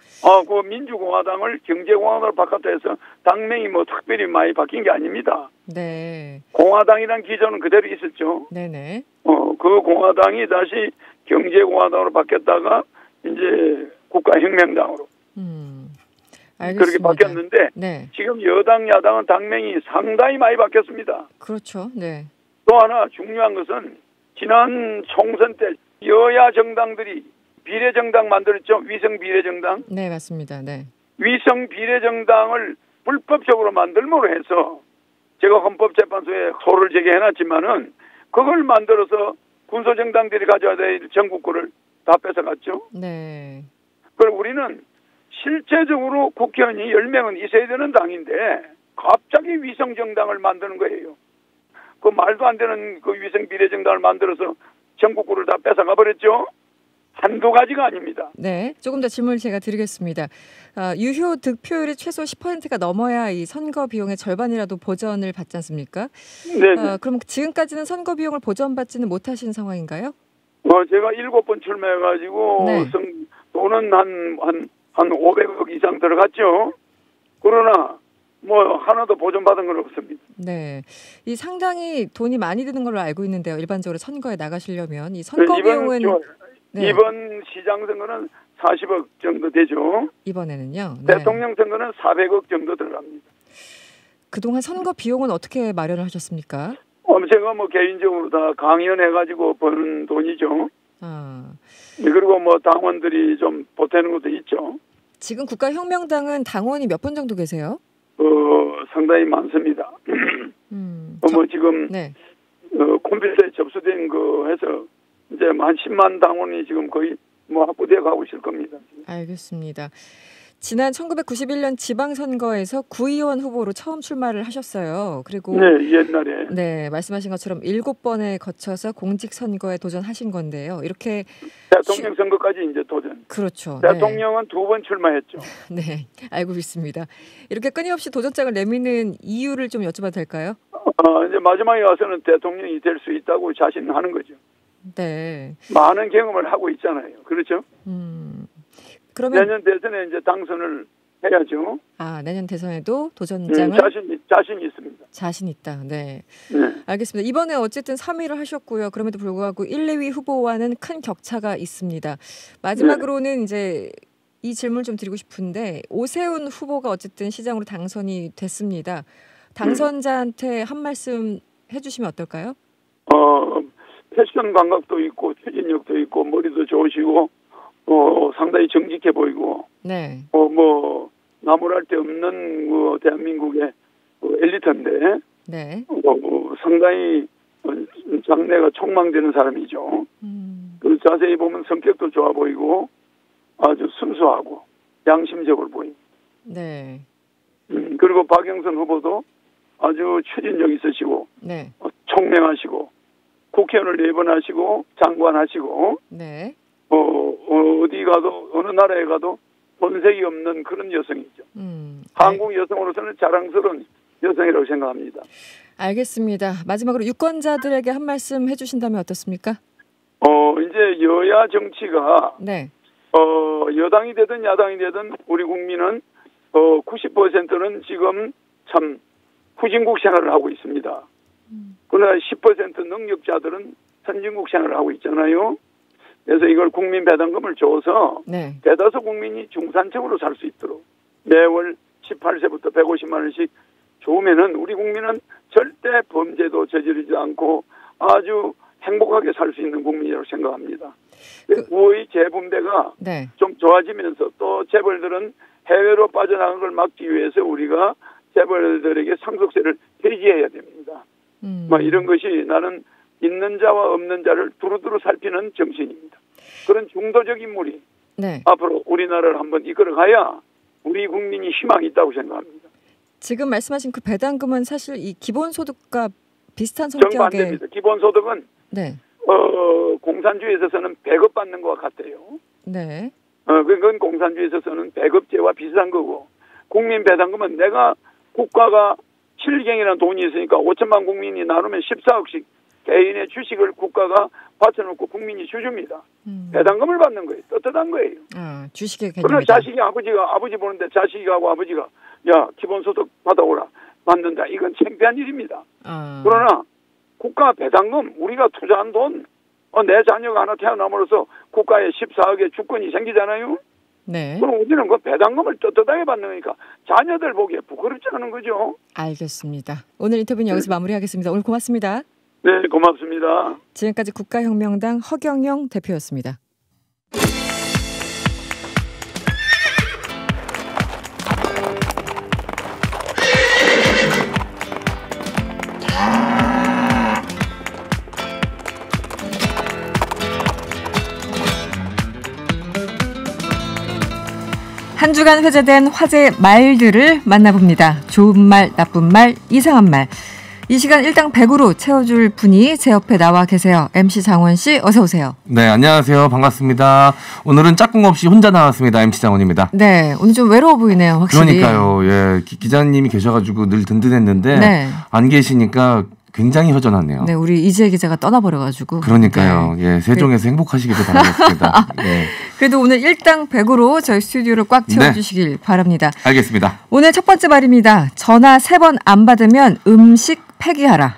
Speaker 7: 그 민주공화당을 경제공화당으로 바꿨다 해서 당명이 뭐 특별히 많이 바뀐 게 아닙니다.
Speaker 2: 네.
Speaker 7: 공화당이란 기조는 그대로 있었죠.
Speaker 2: 네네.
Speaker 7: 그 공화당이 다시 경제공화당으로 바뀌었다가 이제 국가혁명당으로.
Speaker 2: 알겠습니다.
Speaker 7: 그렇게 바뀌었는데
Speaker 2: 네.
Speaker 7: 지금 여당 야당은 당명이 상당히 많이 바뀌었습니다.
Speaker 2: 그렇죠. 네.
Speaker 7: 또 하나 중요한 것은 지난 총선 때 여야 정당들이 비례정당 만들었죠. 위성 비례정당.
Speaker 2: 네, 맞습니다. 네.
Speaker 7: 위성 비례정당을 불법적으로 만들므로 해서 제가 헌법재판소에 소를 제기해놨지만은 그걸 만들어서 군소정당들이 가져야 될 전국구를 다 뺏어갔죠.
Speaker 2: 네.
Speaker 7: 그럼 우리는 실제적으로 국회의원이 10명은 있어야 되는 당인데 갑자기 위성정당을 만드는 거예요. 그 말도 안 되는 그 위성 비례정당을 만들어서 전국구를 다 뺏어가 버렸죠. 한두 가지가 아닙니다.
Speaker 2: 네, 조금 더 질문을 제가 드리겠습니다. 유효 득표율이 최소 10%가 넘어야 이 선거 비용의 절반이라도 보전을 받지 않습니까?
Speaker 7: 네.
Speaker 2: 그럼 지금까지는 선거 비용을 보전받지는 못하신 상황인가요?
Speaker 7: 제가 7번 출마해가지고
Speaker 2: 네.
Speaker 7: 돈은 한 500억 이상 들어갔죠. 그러나 뭐 하나도 보전받은 건 없습니다.
Speaker 2: 네, 이 상당히 돈이 많이 드는 걸로 알고 있는데요. 일반적으로 선거에 나가시려면 이 선거 비용은 네.
Speaker 7: 이번 시장 선거는 40억 정도 되죠.
Speaker 2: 이번에는요. 네.
Speaker 7: 대통령 선거는 400억 정도 들어갑니다.
Speaker 2: 그동안 선거 비용은 어떻게 마련을 하셨습니까?
Speaker 7: 제가 뭐 개인적으로 다 강연해가지고 버는 돈이죠. 그리고 뭐 당원들이 좀 보태는 것도 있죠.
Speaker 2: 지금 국가혁명당은 당원이 몇 분 정도 계세요?
Speaker 7: 상당히 많습니다. 뭐 지금 네. 컴퓨터에 접수된 거 해서 이제 한 10만 당원이 지금 거의 뭐 확보되어 가고 있을 겁니다.
Speaker 2: 알겠습니다. 지난 1991년 지방선거에서 구의원 후보로 처음 출마를 하셨어요. 그리고
Speaker 7: 네, 옛날에.
Speaker 2: 네, 말씀하신 것처럼 7번에 거쳐서 공직선거에 도전하신 건데요. 이렇게
Speaker 7: 대통령 선거까지 이제 도전.
Speaker 2: 그렇죠.
Speaker 7: 대통령은 네. 2번 출마했죠.
Speaker 2: 네, 알고 있습니다. 이렇게 끊임없이 도전장을 내미는 이유를 좀 여쭤봐도 될까요?
Speaker 7: 이제 마지막에 와서는 대통령이 될 수 있다고 자신하는 거죠.
Speaker 2: 네.
Speaker 7: 많은 경험을 하고 있잖아요. 그렇죠?
Speaker 2: 그러면
Speaker 7: 내년 대선에 이제 당선을 해야죠.
Speaker 2: 내년 대선에도 도전장을
Speaker 7: 자신 있습니다.
Speaker 2: 자신 있다. 네. 알겠습니다. 이번에 어쨌든 3위를 하셨고요. 그럼에도 불구하고 1, 2위 후보와는 큰 격차가 있습니다. 마지막으로는 이제 이 질문을 좀 드리고 싶은데 오세훈 후보가 어쨌든 시장으로 당선이 됐습니다. 당선자한테 한 말씀 해주시면 어떨까요?
Speaker 7: 패션 감각도 있고 추진력도 있고 머리도 좋으시고 상당히 정직해 보이고
Speaker 2: 네.
Speaker 7: 뭐 나무랄 데 없는 그 대한민국의 엘리트인데
Speaker 2: 네.
Speaker 7: 상당히 장래가 촉망되는 사람이죠. 그리고 자세히 보면 성격도 좋아 보이고 아주 순수하고 양심적으로 보입니다.
Speaker 2: 네.
Speaker 7: 그리고 박영선 후보도 아주 추진력 있으시고
Speaker 2: 네.
Speaker 7: 총명하시고 국회의원을 4번 하시고 장관 하시고
Speaker 2: 네.
Speaker 7: 어디 가도 어느 나라에 가도 본색이 없는 그런 여성이죠. 한국 여성으로서는 자랑스러운 여성이라고 생각합니다.
Speaker 2: 알겠습니다. 마지막으로 유권자들에게 한 말씀 해주신다면 어떻습니까?
Speaker 7: 이제 여야 정치가
Speaker 2: 네.
Speaker 7: 여당이 되든 야당이 되든 우리 국민은 90%는 지금 참 후진국 생활을 하고 있습니다. 그러나 10% 능력자들은 선진국 생활을 하고 있잖아요. 그래서 이걸 국민 배당금을 줘서
Speaker 2: 네.
Speaker 7: 대다수 국민이 중산층으로 살 수 있도록 매월 18세부터 150만 원씩 좋으면은 우리 국민은 절대 범죄도 저지르지 않고 아주 행복하게 살 수 있는 국민이라고 생각합니다. 부의 재분배가
Speaker 2: 네.
Speaker 7: 좀 좋아지면서 또 재벌들은 해외로 빠져나간 걸 막기 위해서 우리가 재벌들에게 상속세를 폐지해야 됩니다. 이런 것이 나는 있는 자와 없는 자를 두루두루 살피는 정신입니다. 그런 중도적 인물이
Speaker 2: 네.
Speaker 7: 앞으로 우리나라를 한번 이끌어가야 우리 국민이 희망이 있다고 생각합니다.
Speaker 2: 지금 말씀하신 그 배당금은 사실 이 기본소득과 비슷한 성격의
Speaker 7: 정반대입니다. 기본소득은
Speaker 2: 네.
Speaker 7: 공산주의에 있어서는 배급받는 것과 같아요.
Speaker 2: 네.
Speaker 7: 그건 공산주의에 있어서는 배급제와 비슷한 거고 국민 배당금은 내가 국가가 7경이라는 돈이 있으니까 5천만 국민이 나누면 14억씩 개인의 주식을 국가가 받쳐놓고 국민이 주줍니다. 배당금을 받는 거예요. 떳떳한 거예요.
Speaker 2: 주식의 개념이다.
Speaker 7: 그러나 자식이 아버지 보는데 자식하고 아버지가 야 기본소득 받아오라 받는다. 이건 창피한 일입니다. 그러나 국가 배당금 우리가 투자한 돈 내 자녀가 하나 태어남으로써 국가에 14억의 주권이 생기잖아요.
Speaker 2: 네.
Speaker 7: 그럼 우리는 그 배당금을 떳떳하게 받는 거니까 자녀들 보기에 부끄럽지 않은 거죠.
Speaker 2: 알겠습니다. 오늘 인터뷰는 여기서 마무리하겠습니다. 오늘 고맙습니다.
Speaker 7: 네, 고맙습니다.
Speaker 2: 지금까지 국가혁명당 허경영 대표였습니다. 한 주간 회자된 화제 말들을 만나봅니다. 좋은 말, 나쁜 말, 이상한 말. 이 시간 일당 100으로 채워줄 분이 제 옆에 나와 계세요. MC 장원 씨 어서 오세요.
Speaker 8: 네, 안녕하세요. 반갑습니다. 오늘은 짝꿍 없이 혼자 나왔습니다. MC 장원입니다.
Speaker 2: 네, 오늘 좀 외로워 보이네요. 확실히.
Speaker 8: 그러니까요. 예, 기자님이 계셔가지고 늘 든든했는데
Speaker 2: 네.
Speaker 8: 안 계시니까 굉장히 허전하네요.
Speaker 2: 네, 우리 이재 기자가 떠나버려가지고.
Speaker 8: 그러니까요. 네. 예, 세종에서 행복하시기를 바라겠습니다. 예.
Speaker 2: 그래도 오늘 일당 100으로 저희 스튜디오를 꽉 채워주시길
Speaker 8: 네.
Speaker 2: 바랍니다.
Speaker 8: 알겠습니다.
Speaker 2: 오늘 첫 번째 말입니다. 전화 3번 안 받으면 음식 폐기하라.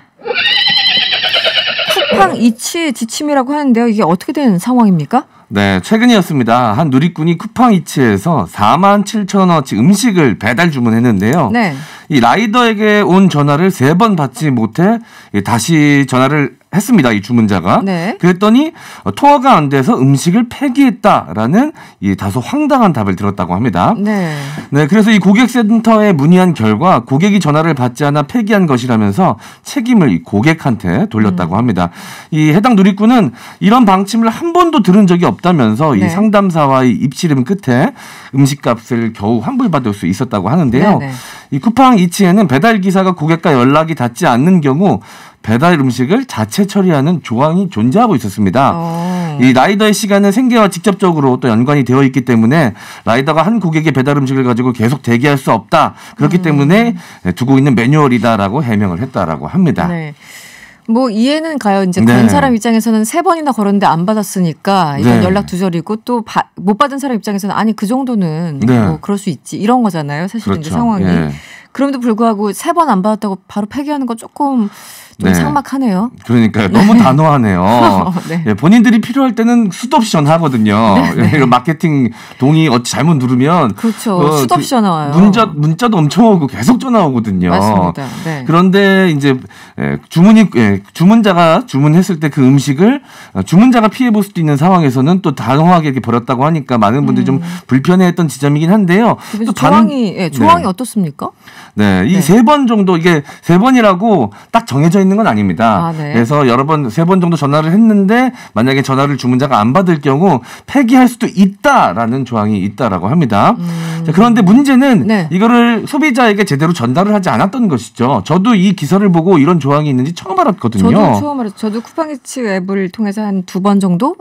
Speaker 2: 쿠팡 이치 지침이라고 하는데요. 이게 어떻게 된 상황입니까?
Speaker 8: 네, 최근이었습니다. 한 누리꾼이 쿠팡 이치에서 47,000원어치 음식을 배달 주문했는데요.
Speaker 2: 네.
Speaker 8: 이 라이더에게 온 전화를 3번 받지 못해 다시 전화를 했습니다. 이 주문자가.
Speaker 2: 네.
Speaker 8: 그랬더니 통화가 안 돼서 음식을 폐기했다라는 이 다소 황당한 답을 들었다고 합니다.
Speaker 2: 네.
Speaker 8: 네, 그래서 이 고객센터에 문의한 결과 고객이 전화를 받지 않아 폐기한 것이라면서 책임을 이 고객한테 돌렸다고 합니다. 이 해당 누리꾼은 이런 방침을 한 번도 들은 적이 없다면서
Speaker 2: 네.
Speaker 8: 이 상담사와의 입씨름 끝에 음식값을 겨우 환불받을 수 있었다고 하는데요.
Speaker 2: 네, 네.
Speaker 8: 이 쿠팡 이치에는 배달 기사가 고객과 연락이 닿지 않는 경우 배달 음식을 자체 처리하는 조항이 존재하고 있었습니다. 이 라이더의 시간은 생계와 직접적으로 또 연관이 되어 있기 때문에 라이더가 한 고객의 배달 음식을 가지고 계속 대기할 수 없다. 그렇기 때문에 두고 있는 매뉴얼이다라고 해명을 했다라고 합니다.
Speaker 2: 네. 뭐 이해는 가요. 이제
Speaker 8: 네.
Speaker 2: 건 사람 입장에서는 3번이나 걸었는데 안 받았으니까 이건
Speaker 8: 네.
Speaker 2: 연락 두절이고 또 못 받은 사람 입장에서는 아니 그 정도는
Speaker 8: 네.
Speaker 2: 뭐 그럴 수 있지 이런 거잖아요. 사실
Speaker 8: 그렇죠.
Speaker 2: 이제 상황이.
Speaker 8: 예.
Speaker 2: 그럼에도 불구하고 3번 안 받았다고 바로 폐기하는 건 조금 좀
Speaker 8: 네.
Speaker 2: 삭막하네요.
Speaker 8: 그러니까요. 너무 단호하네요.
Speaker 2: 네.
Speaker 8: 예, 본인들이 필요할 때는 수도 없이 전화하거든요.
Speaker 2: 네.
Speaker 8: 이런 마케팅 동의 잘못 누르면
Speaker 2: 그렇죠. 수도 없이 전화 와요.
Speaker 8: 문자도 엄청 오고 계속 전화 오거든요.
Speaker 2: 맞습니다. 네.
Speaker 8: 그런데 이제 주문자가 주문했을 때 그 음식을 주문자가 피해 볼 수도 있는 상황에서는 또 단호하게 이렇게 버렸다고 하니까 많은 분들이 좀 불편해했던 지점이긴 한데요. 또
Speaker 2: 조항이 어떻습니까?
Speaker 8: 네, 이 3번 정도 이게 3번이라고 딱 정해져 있는 건 아닙니다.
Speaker 2: 네.
Speaker 8: 그래서 3번 정도 전화를 했는데 만약에 전화를 주문자가 안 받을 경우 폐기할 수도 있다라는 조항이 있다라고 합니다. 자, 그런데 문제는
Speaker 2: 네.
Speaker 8: 이거를 소비자에게 제대로 전달을 하지 않았던 것이죠. 저도 이 기사를 보고 이런 조항이 있는지 처음 알았거든요.
Speaker 2: 저도 처음 알았어요. 저도 쿠팡이츠 앱을 통해서 한 2번 정도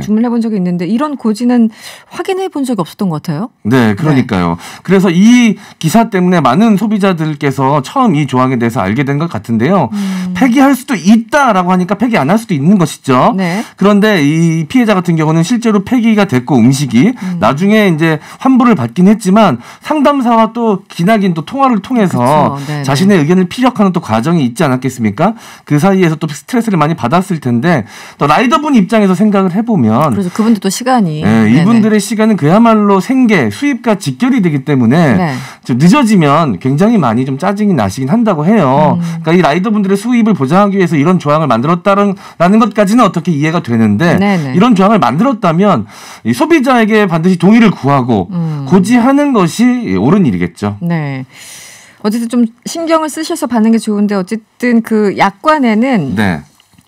Speaker 2: 주문해 본 적이 있는데 이런 고지는 확인해 본 적이 없었던 것 같아요.
Speaker 8: 네, 그러니까요. 네. 그래서 이 기사 때문에 많은 소비자들께서 처음 이 조항에 대해서 알게 된 것 같은데요. 폐기할 수도 있다라고 하니까 폐기 안 할 수도 있는 것이죠.
Speaker 2: 네.
Speaker 8: 그런데 이 피해자 같은 경우는 실제로 폐기가 됐고 음식이 나중에 이제 환불을 받긴 했지만 상담사와 또 기나긴 또 통화를 통해서 자신의 의견을 피력하는 또 과정이 있지 않았겠습니까? 그 사이에서 또 스트레스를 많이 받았을 텐데 또 라이더분 입장에서 생각을 해보면
Speaker 2: 그래서 그분도 또 시간이
Speaker 8: 이분들의 시간은 그야말로 생계 수입과 직결이 되기 때문에 좀 늦어지면 굉장히 많이 좀 짜증이 나시긴 한다고 해요. 그러니까 이 라이더분들의 수입을 보장하기 위해서 이런 조항을 만들었다는 것까지는 어떻게 이해가 되는데
Speaker 2: 네네.
Speaker 8: 이런 조항을 만들었다면 이 소비자에게 반드시 동의를 구하고 고지하는 것이 옳은 일이겠죠.
Speaker 2: 네. 어쨌든 좀 신경을 쓰셔서 받는 게 좋은데 어쨌든 그 약관에는 네.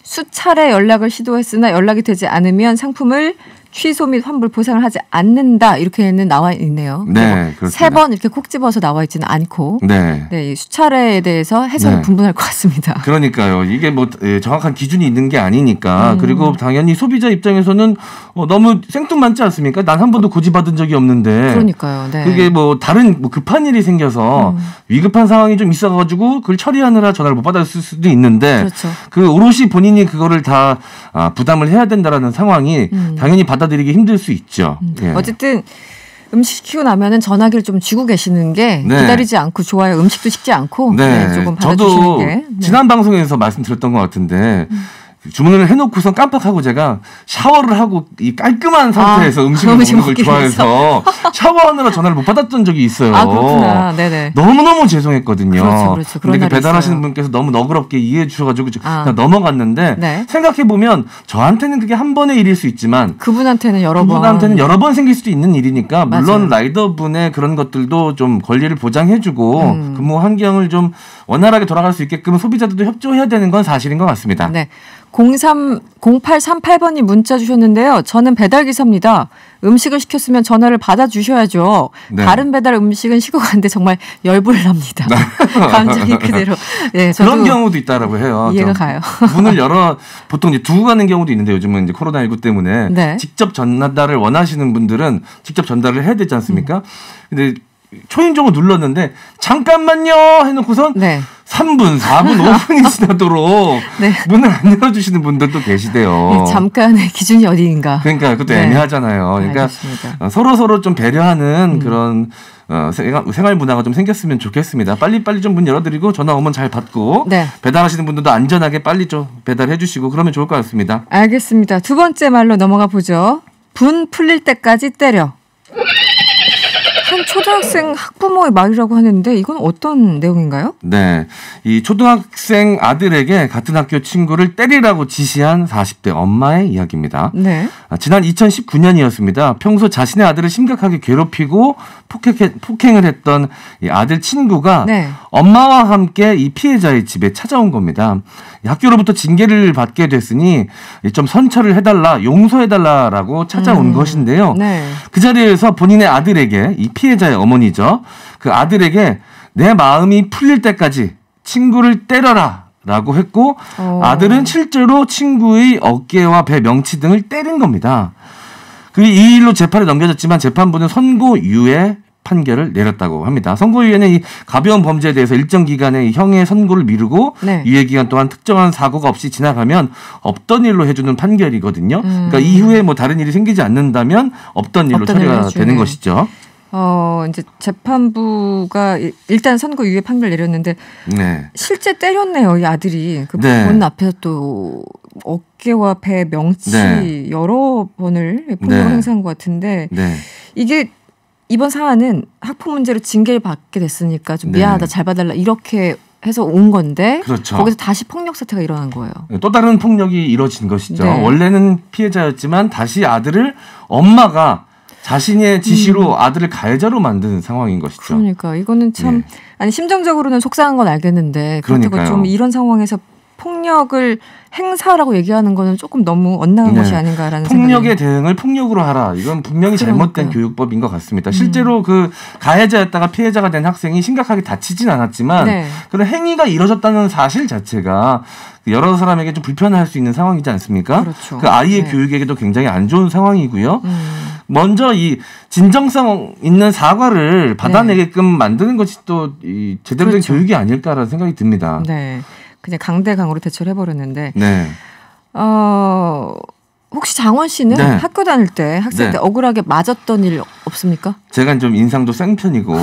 Speaker 2: 수차례 연락을 시도했으나 연락이 되지 않으면 상품을 취소 및 환불 보상을 하지 않는다 이렇게는 나와 있네요.
Speaker 8: 네,
Speaker 2: 세 번 이렇게 콕 집어서 나와 있지는 않고 네, 이 수차례에 대해서 해석이 네. 분분할 것 같습니다.
Speaker 8: 그러니까요. 이게 뭐 정확한 기준이 있는 게 아니니까 그리고 당연히 소비자 입장에서는 너무 생뚱맞지 않습니까? 난 한 번도 고지받은 적이 없는데.
Speaker 2: 그러니까요. 네.
Speaker 8: 그게 뭐 다른 뭐 급한 일이 생겨서 위급한 상황이 좀 있어가지고 그걸 처리하느라 전화를 못 받았을 수도 있는데
Speaker 2: 그렇죠.
Speaker 8: 그 오롯이 본인이 그거를 다 부담을 해야 된다라는 상황이 당연히 받아들이기 힘들 수 있죠.
Speaker 2: 예. 어쨌든 음식 시키고 나면은 전화기를 좀 쥐고 계시는 게 네. 기다리지 않고 좋아요. 음식도 식지 않고
Speaker 8: 네.
Speaker 2: 네, 조금 받아주시는 게. 네.
Speaker 8: 지난 방송에서 말씀드렸던 것 같은데 주문을 해놓고선 깜빡하고 제가 샤워를 하고 이 깔끔한 상태에서 음식을 먹는 걸 좋아해서 샤워하느라 전화를 못 받았던 적이 있어요.
Speaker 2: 그렇구나. 네네.
Speaker 8: 너무너무 죄송했거든요.
Speaker 2: 그렇죠.
Speaker 8: 그런데 그 배달하시는 있어요. 분께서 너무 너그럽게 이해해 주셔가지고 그냥 넘어갔는데 네. 생각해보면 저한테는 그게 한 번의 일일 수 있지만
Speaker 2: 그분한테는 여러
Speaker 8: 번 생길 수도 있는 일이니까 물론 맞아요. 라이더분의 그런 것들도 좀 권리를 보장해주고 근무 환경을 좀 원활하게 돌아갈 수 있게끔 소비자들도 협조해야 되는 건 사실인 것 같습니다.
Speaker 2: 네. 0838번이 문자 주셨는데요. 저는 배달기사입니다. 음식을 시켰으면 전화를 받아주셔야죠. 네. 다른 배달 음식은 식어가는데 정말 열불납니다. 감정이 그대로. 네,
Speaker 8: 그런 경우도 있다라고 해요.
Speaker 2: 이해가 가요.
Speaker 8: 문을 보통 이제 두고 가는 경우도 있는데 요즘은 이제 코로나19 때문에 네. 직접 전달을 원하시는 분들은 직접 전달을 해야 되지 않습니까? 근데 초인종을 눌렀는데 잠깐만요 해놓고선 네. 3분, 4분, 5분이 지나도록 네. 문을 안 열어주시는 분들도 계시대요.
Speaker 2: 네, 잠깐의 기준이 어디인가.
Speaker 8: 그러니까 그것도 네. 애매하잖아요. 그러니까 서로 좀 배려하는 그런 생활 문화가 좀 생겼으면 좋겠습니다. 빨리 좀 문 열어드리고 전화 오면 잘 받고 네. 배달하시는 분들도 안전하게 빨리 좀 배달해 주시고 그러면 좋을 것 같습니다.
Speaker 2: 알겠습니다. 두 번째 말로 넘어가 보죠. 분 풀릴 때까지 때려. 한 초등학생 학부모의 말이라고 하는데 이건 어떤 내용인가요?
Speaker 8: 네, 이 초등학생 아들에게 같은 학교 친구를 때리라고 지시한 40대 엄마의 이야기입니다. 네. 지난 2019년이었습니다. 평소 자신의 아들을 심각하게 괴롭히고 폭행을 했던 이 아들 친구가 네. 엄마와 함께 이 피해자의 집에 찾아온 겁니다. 학교로부터 징계를 받게 됐으니 좀 선처를 해달라, 용서해달라라고 찾아온 것인데요. 네. 그 자리에서 본인의 아들에게 이 피해자의 어머니죠. 그 아들에게 내 마음이 풀릴 때까지 친구를 때려라 라고 했고 아들은 실제로 친구의 어깨와 배, 명치 등을 때린 겁니다. 이 일로 재판에 넘겨졌지만 재판부는 선고유예 판결을 내렸다고 합니다. 선고유예는 이 가벼운 범죄에 대해서 일정 기간의 형의 선고를 미루고 네. 유예 기간 동안 특정한 사고가 없이 지나가면 없던 일로 해주는 판결이거든요. 그러니까 이후에 뭐 다른 일이 생기지 않는다면 없던 일로 처리가 되는 것이죠.
Speaker 2: 이제 재판부가 일단 선고유예 판결 내렸는데 네. 실제 때렸네요, 이 아들이. 그 본 앞에서 또 어깨와 배, 명치 네. 여러 번을 폭력을 네. 행사한 것 같은데 네. 이게 이번 사안은 학폭 문제로 징계를 받게 됐으니까 좀 미안하다, 네. 잘 봐달라 이렇게 해서 온 건데 그렇죠. 거기서 다시 폭력 사태가 일어난 거예요.
Speaker 8: 또 다른 폭력이 이뤄진 것이죠. 네. 원래는 피해자였지만 다시 아들을 엄마가 자신의 지시로 아들을 가해자로 만드는 상황인 것이죠.
Speaker 2: 그러니까 이거는 참 아니 심정적으로는 속상한 건 알겠는데 그렇다고 좀 이런 상황에서 폭력을 행사라고 얘기하는 거는 조금 너무 엇나간 것이 아닌가라는
Speaker 8: 폭력의 대응을 폭력으로 하라. 이건 분명히 잘못된 교육법인 것 같습니다. 실제로 그 가해자였다가 피해자가 된 학생이 심각하게 다치진 않았지만 그런 행위가 이뤄졌다는 사실 자체가 여러 사람에게 좀 불편할 수 있는 상황이지 않습니까?
Speaker 2: 그렇죠.
Speaker 8: 그 아이의 교육에게도 굉장히 안 좋은 상황이고요. 먼저 이 진정성 있는 사과를 받아내게끔 만드는 것이 또 이 제대로 된 교육이 아닐까라는 생각이 듭니다.
Speaker 2: 네. 그냥 강대강으로 대처를 해버렸는데
Speaker 8: 네.
Speaker 2: 혹시 장원 씨는 학교 다닐 때 학생 때 억울하게 맞았던 일 없습니까?
Speaker 8: 제가 좀 인상도 센 편이고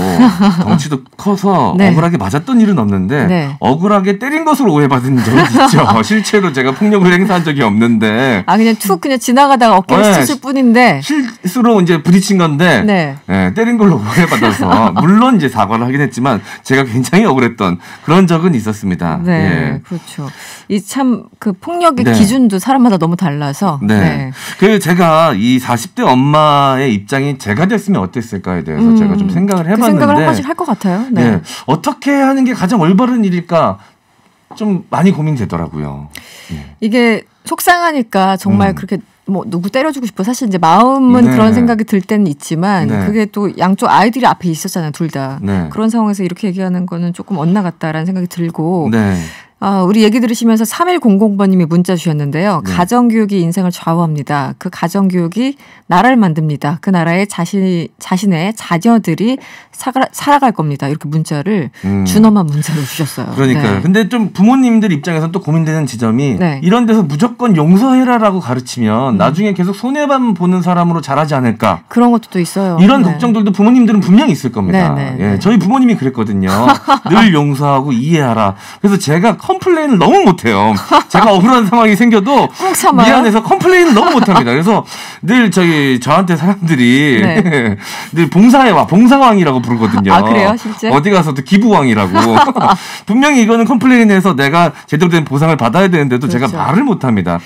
Speaker 8: 덩치도 커서
Speaker 2: 네.
Speaker 8: 억울하게 맞았던 일은 없는데
Speaker 2: 네.
Speaker 8: 억울하게 때린 것으로 오해받은 적이 있죠. 실제로 제가 폭력을 행사한 적이 없는데.
Speaker 2: 그냥 툭 그냥 지나가다가 어깨를 스쳤을 뿐인데
Speaker 8: 실수로 이제 부딪힌 건데
Speaker 2: 네.
Speaker 8: 네, 때린 걸로 오해받아서 물론 이제 사과를 하긴 했지만 제가 굉장히 억울했던 그런 적은 있었습니다.
Speaker 2: 네,
Speaker 8: 예.
Speaker 2: 그렇죠. 이 참 그 폭력의
Speaker 8: 네.
Speaker 2: 기준도 사람마다 너무 달라서.
Speaker 8: 네.
Speaker 2: 네.
Speaker 8: 그 제가 이 40대 엄마의 입장이 제가 됐으면 어땠을까에 대해서 제가 좀 생각을 해봤는데.
Speaker 2: 그 생각을 한 번씩 할 것 같아요. 네.
Speaker 8: 네. 어떻게 하는 게 가장 올바른 일일까 좀 많이 고민되더라고요. 네.
Speaker 2: 이게 속상하니까 정말 그렇게 뭐 누구 때려주고 싶어. 사실 이제 마음은
Speaker 8: 네.
Speaker 2: 그런 생각이 들 때는 있지만
Speaker 8: 네.
Speaker 2: 그게 또 양쪽 아이들이 앞에 있었잖아요. 둘 다.
Speaker 8: 네.
Speaker 2: 그런 상황에서 이렇게 얘기하는 거는 조금 엇나갔다라는 생각이 들고.
Speaker 8: 네.
Speaker 2: 우리 얘기 들으시면서 3100번님이 문자 주셨는데요.
Speaker 8: 네.
Speaker 2: 가정교육이 인생을 좌우합니다. 그 가정교육이 나라를 만듭니다. 그 나라의 자신의 자녀들이 살아갈 겁니다. 이렇게 문자를 준엄한 문자로 주셨어요.
Speaker 8: 그러니까요.
Speaker 2: 네.
Speaker 8: 근데 좀 부모님들 입장에서는 또 고민되는 지점이
Speaker 2: 네.
Speaker 8: 이런 데서 무조건 용서해라라고 가르치면 나중에 계속 손해만 보는 사람으로 자라지 않을까.
Speaker 2: 그런 것도 또 있어요.
Speaker 8: 이런
Speaker 2: 네.
Speaker 8: 걱정들도 부모님들은 분명히 있을 겁니다.
Speaker 2: 네, 네,
Speaker 8: 예,
Speaker 2: 네.
Speaker 8: 저희 부모님이 그랬거든요. 늘 용서하고 이해하라. 그래서 제가 컴플레인을 너무 못해요. 제가 억울한 상황이 생겨도 미안해서 컴플레인을 너무 못합니다. 그래서 늘 저한테 사람들이
Speaker 2: 네.
Speaker 8: 늘 봉사왕이라고 부르거든요.
Speaker 2: 아, 그래요? 실제?
Speaker 8: 어디 가서도 기부왕이라고. 분명히 이거는 컴플레인해서 내가 제대로 된 보상을 받아야 되는데도
Speaker 2: 그렇죠.
Speaker 8: 제가 말을 못합니다.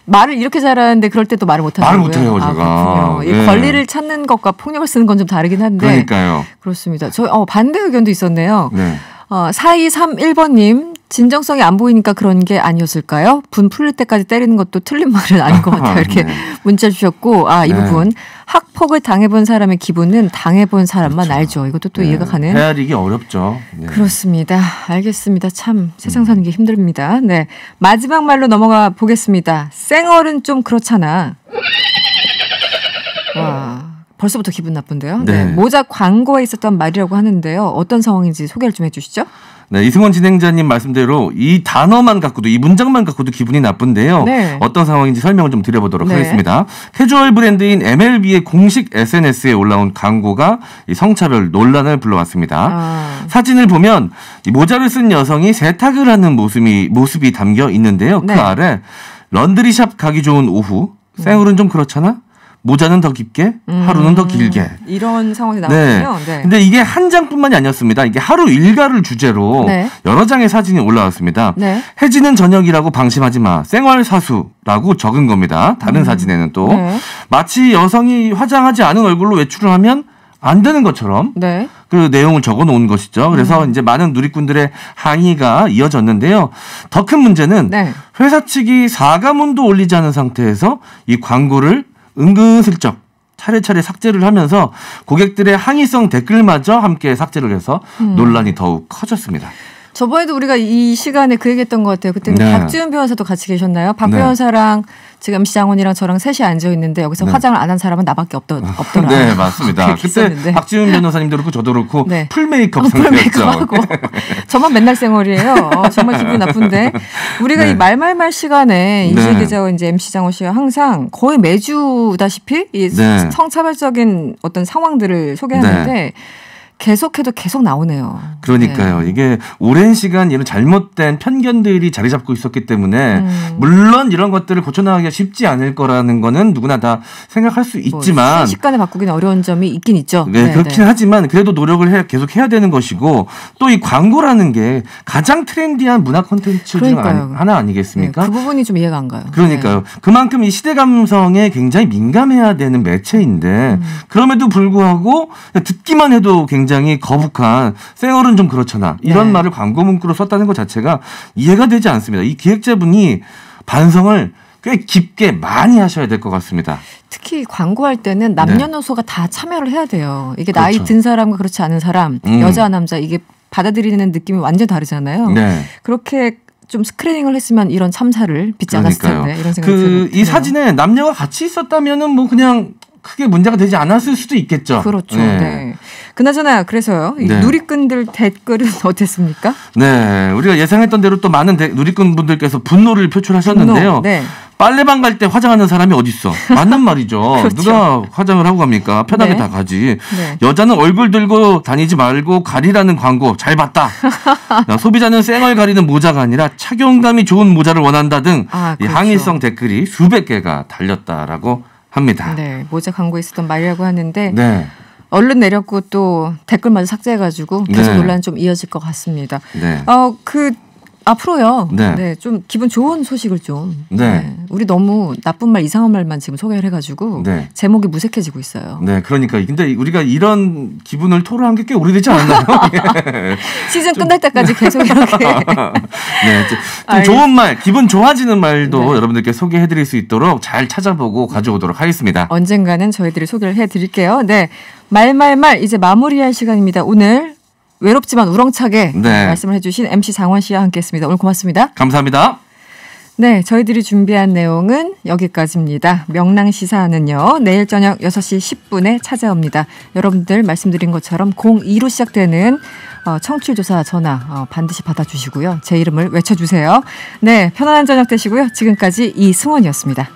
Speaker 2: 말을 이렇게 잘하는데 그럴 때도 말을 못하는
Speaker 8: 말을
Speaker 2: 거고요.
Speaker 8: 못해요, 제가.
Speaker 2: 이 권리를 찾는 것과 폭력을 쓰는 건 좀 다르긴 한데.
Speaker 8: 그러니까요.
Speaker 2: 그렇습니다. 반대 의견도 있었네요.
Speaker 8: 네.
Speaker 2: 4231번님, 진정성이 안 보이니까 그런 게 아니었을까요? 분 풀릴 때까지 때리는 것도 틀린 말은 아닌 것 같아요. 이렇게
Speaker 8: 네.
Speaker 2: 문자 주셨고, 이 부분. 학폭을 당해본 사람의 기분은 당해본 사람만
Speaker 8: 그렇죠.
Speaker 2: 알죠. 이것도 또 이해가 가는.
Speaker 8: 헤아리기 어렵죠. 네.
Speaker 2: 그렇습니다. 알겠습니다. 참 세상 사는 게 힘듭니다. 네, 마지막 말로 넘어가 보겠습니다. 쌩얼은 좀 그렇잖아. 와. 벌써부터 기분 나쁜데요.
Speaker 8: 네.
Speaker 2: 모자 광고에 있었던 말이라고 하는데요. 어떤 상황인지 소개를 좀 해주시죠.
Speaker 8: 네, 이승원 진행자님 말씀대로 이 단어만 갖고도 이 문장만 갖고도 기분이 나쁜데요.
Speaker 2: 네.
Speaker 8: 어떤 상황인지 설명을 좀 드려보도록
Speaker 2: 네.
Speaker 8: 하겠습니다. 캐주얼 브랜드인 MLB의 공식 SNS에 올라온 광고가 이 성차별 논란을 불러왔습니다. 사진을 보면 이 모자를 쓴 여성이 세탁을 하는 모습이 담겨 있는데요.
Speaker 2: 네.
Speaker 8: 그 아래 런드리샵 가기 좋은 오후, 쌩얼은 좀 그렇잖아? 모자는 더 깊게, 하루는 더 길게.
Speaker 2: 이런 상황이 나왔군요.
Speaker 8: 네. 근데 이게 한 장뿐만이 아니었습니다. 이게 하루 일과를 주제로
Speaker 2: 네.
Speaker 8: 여러 장의 사진이 올라왔습니다.
Speaker 2: 네.
Speaker 8: 해지는 저녁이라고 방심하지 마. 생활 사수라고 적은 겁니다. 다른 사진에는 또.
Speaker 2: 네.
Speaker 8: 마치 여성이 화장하지 않은 얼굴로 외출을 하면 안 되는 것처럼
Speaker 2: 네.
Speaker 8: 그 내용을 적어 놓은 것이죠. 그래서 이제 많은 누리꾼들의 항의가 이어졌는데요. 더 큰 문제는
Speaker 2: 네.
Speaker 8: 회사 측이 사과문도 올리지 않은 상태에서 이 광고를 은근슬쩍 차례차례 삭제를 하면서 고객들의 항의성 댓글마저 함께 삭제를 해서 논란이 더욱 커졌습니다.
Speaker 2: 저번에도 우리가 이 시간에 그 얘기했던 것 같아요. 그때는
Speaker 8: 네.
Speaker 2: 박지훈 변호사도 같이 계셨나요? 박
Speaker 8: 네.
Speaker 2: 변호사랑 지금 MC 장원이랑 저랑 셋이 앉아 있는데 여기서
Speaker 8: 네.
Speaker 2: 화장을 안 한 사람은 나밖에 없더라.
Speaker 8: 네, 맞습니다. 그때 박지훈 변호사님도 그렇고 저도 그렇고
Speaker 2: 네.
Speaker 8: 풀 메이크업 상태였죠.
Speaker 2: 하고 저만 맨날 쌩얼이에요. 정말 기분이 나쁜데 우리가
Speaker 8: 네.
Speaker 2: 이 말말말 시간에
Speaker 8: 네.
Speaker 2: 이주희 기자와 이제 MC 장원 씨가 항상 거의 매주다시피 이
Speaker 8: 네.
Speaker 2: 성차별적인 어떤 상황들을 소개하는데. 계속해도 계속 나오네요.
Speaker 8: 그러니까요.
Speaker 2: 네.
Speaker 8: 이게 오랜 시간 이런 잘못된 편견들이 자리 잡고 있었기 때문에 물론 이런 것들을 고쳐나가기가 쉽지 않을 거라는 거는 누구나 다 생각할 수 있지만
Speaker 2: 순식간에 바꾸기는 어려운 점이 있긴 있죠.
Speaker 8: 네, 그렇긴 하지만 그래도 노력을 계속 해야 되는 것이고 또 이 광고라는 게 가장 트렌디한 문화 콘텐츠 중 하나 아니겠습니까?
Speaker 2: 네, 그 부분이 좀 이해가 안 가요.
Speaker 8: 그러니까요.
Speaker 2: 네.
Speaker 8: 그만큼 이 시대 감성에 굉장히 민감해야 되는 매체인데 그럼에도 불구하고 듣기만 해도 굉장히 거북한 쌩얼은 좀 그렇잖아. 이런
Speaker 2: 네.
Speaker 8: 말을 광고 문구로 썼다는 것 자체가 이해가 되지 않습니다. 이 기획자분이 반성을 꽤 깊게 많이 하셔야 될 것 같습니다.
Speaker 2: 특히 광고할 때는 남녀노소가 다 참여를 해야 돼요. 이게 나이
Speaker 8: 그렇죠.
Speaker 2: 든 사람과 그렇지 않은 사람, 여자 남자 이게 받아들이는 느낌이 완전 다르잖아요.
Speaker 8: 네.
Speaker 2: 그렇게 좀 스크리닝을 했으면 이런 참사를 빚지 않았을 텐데 이런 생각이 들어요.
Speaker 8: 이 사진에 남녀가 같이 있었다면은 뭐 그냥 크게 문제가 되지 않았을 수도 있겠죠.
Speaker 2: 그렇죠. 네. 네. 그나저나 그래서요. 네. 누리꾼들 댓글은 어땠습니까?
Speaker 8: 네, 우리가 예상했던 대로 또 많은 누리꾼 분들께서 분노를 표출하셨는데요. 네. 빨래방 갈 때 화장하는 사람이 어딨어? 맞는 말이죠. 그렇죠. 누가 화장을 하고 갑니까? 편하게 네. 다 가지. 네. 여자는 얼굴 들고 다니지 말고 가리라는 광고 잘 봤다. 소비자는 쌩얼 가리는 모자가 아니라 착용감이 좋은 모자를 원한다 등 이 그렇죠. 항의성 댓글이 수백 개가 달렸다라고 합니다.
Speaker 2: 네, 모자 광고에 있었던 말이라고 하는데 네. 얼른 내렸고 또 댓글마저 삭제해가지고 계속 네. 논란이 좀 이어질 것 같습니다. 네. 앞으로요. 네. 네, 좀 기분 좋은 소식을 좀. 네. 네. 우리 너무 나쁜 말, 이상한 말만 지금 소개를 해가지고 네. 제목이 무색해지고 있어요.
Speaker 8: 네, 그러니까 근데 우리가 이런 기분을 토로한 게 꽤 오래되지 않았나요?
Speaker 2: 시즌 끝날 때까지 계속 이렇게.
Speaker 8: 네, 좀 좋은 말, 기분 좋아지는 말도 네. 여러분들께 소개해드릴 수 있도록 잘 찾아보고 가져오도록 하겠습니다.
Speaker 2: 언젠가는 저희들이 소개를 해드릴게요. 네, 말말말 이제 마무리할 시간입니다. 오늘. 외롭지만 우렁차게 네. 말씀을 해주신 MC 장원 씨와 함께했습니다. 오늘 고맙습니다.
Speaker 8: 감사합니다.
Speaker 2: 네, 저희들이 준비한 내용은 여기까지입니다. 명랑시사는요. 내일 저녁 6시 10분에 찾아옵니다. 여러분들 말씀드린 것처럼 02로 시작되는 청취조사 전화 반드시 받아주시고요. 제 이름을 외쳐주세요. 네, 편안한 저녁 되시고요. 지금까지 이승원이었습니다.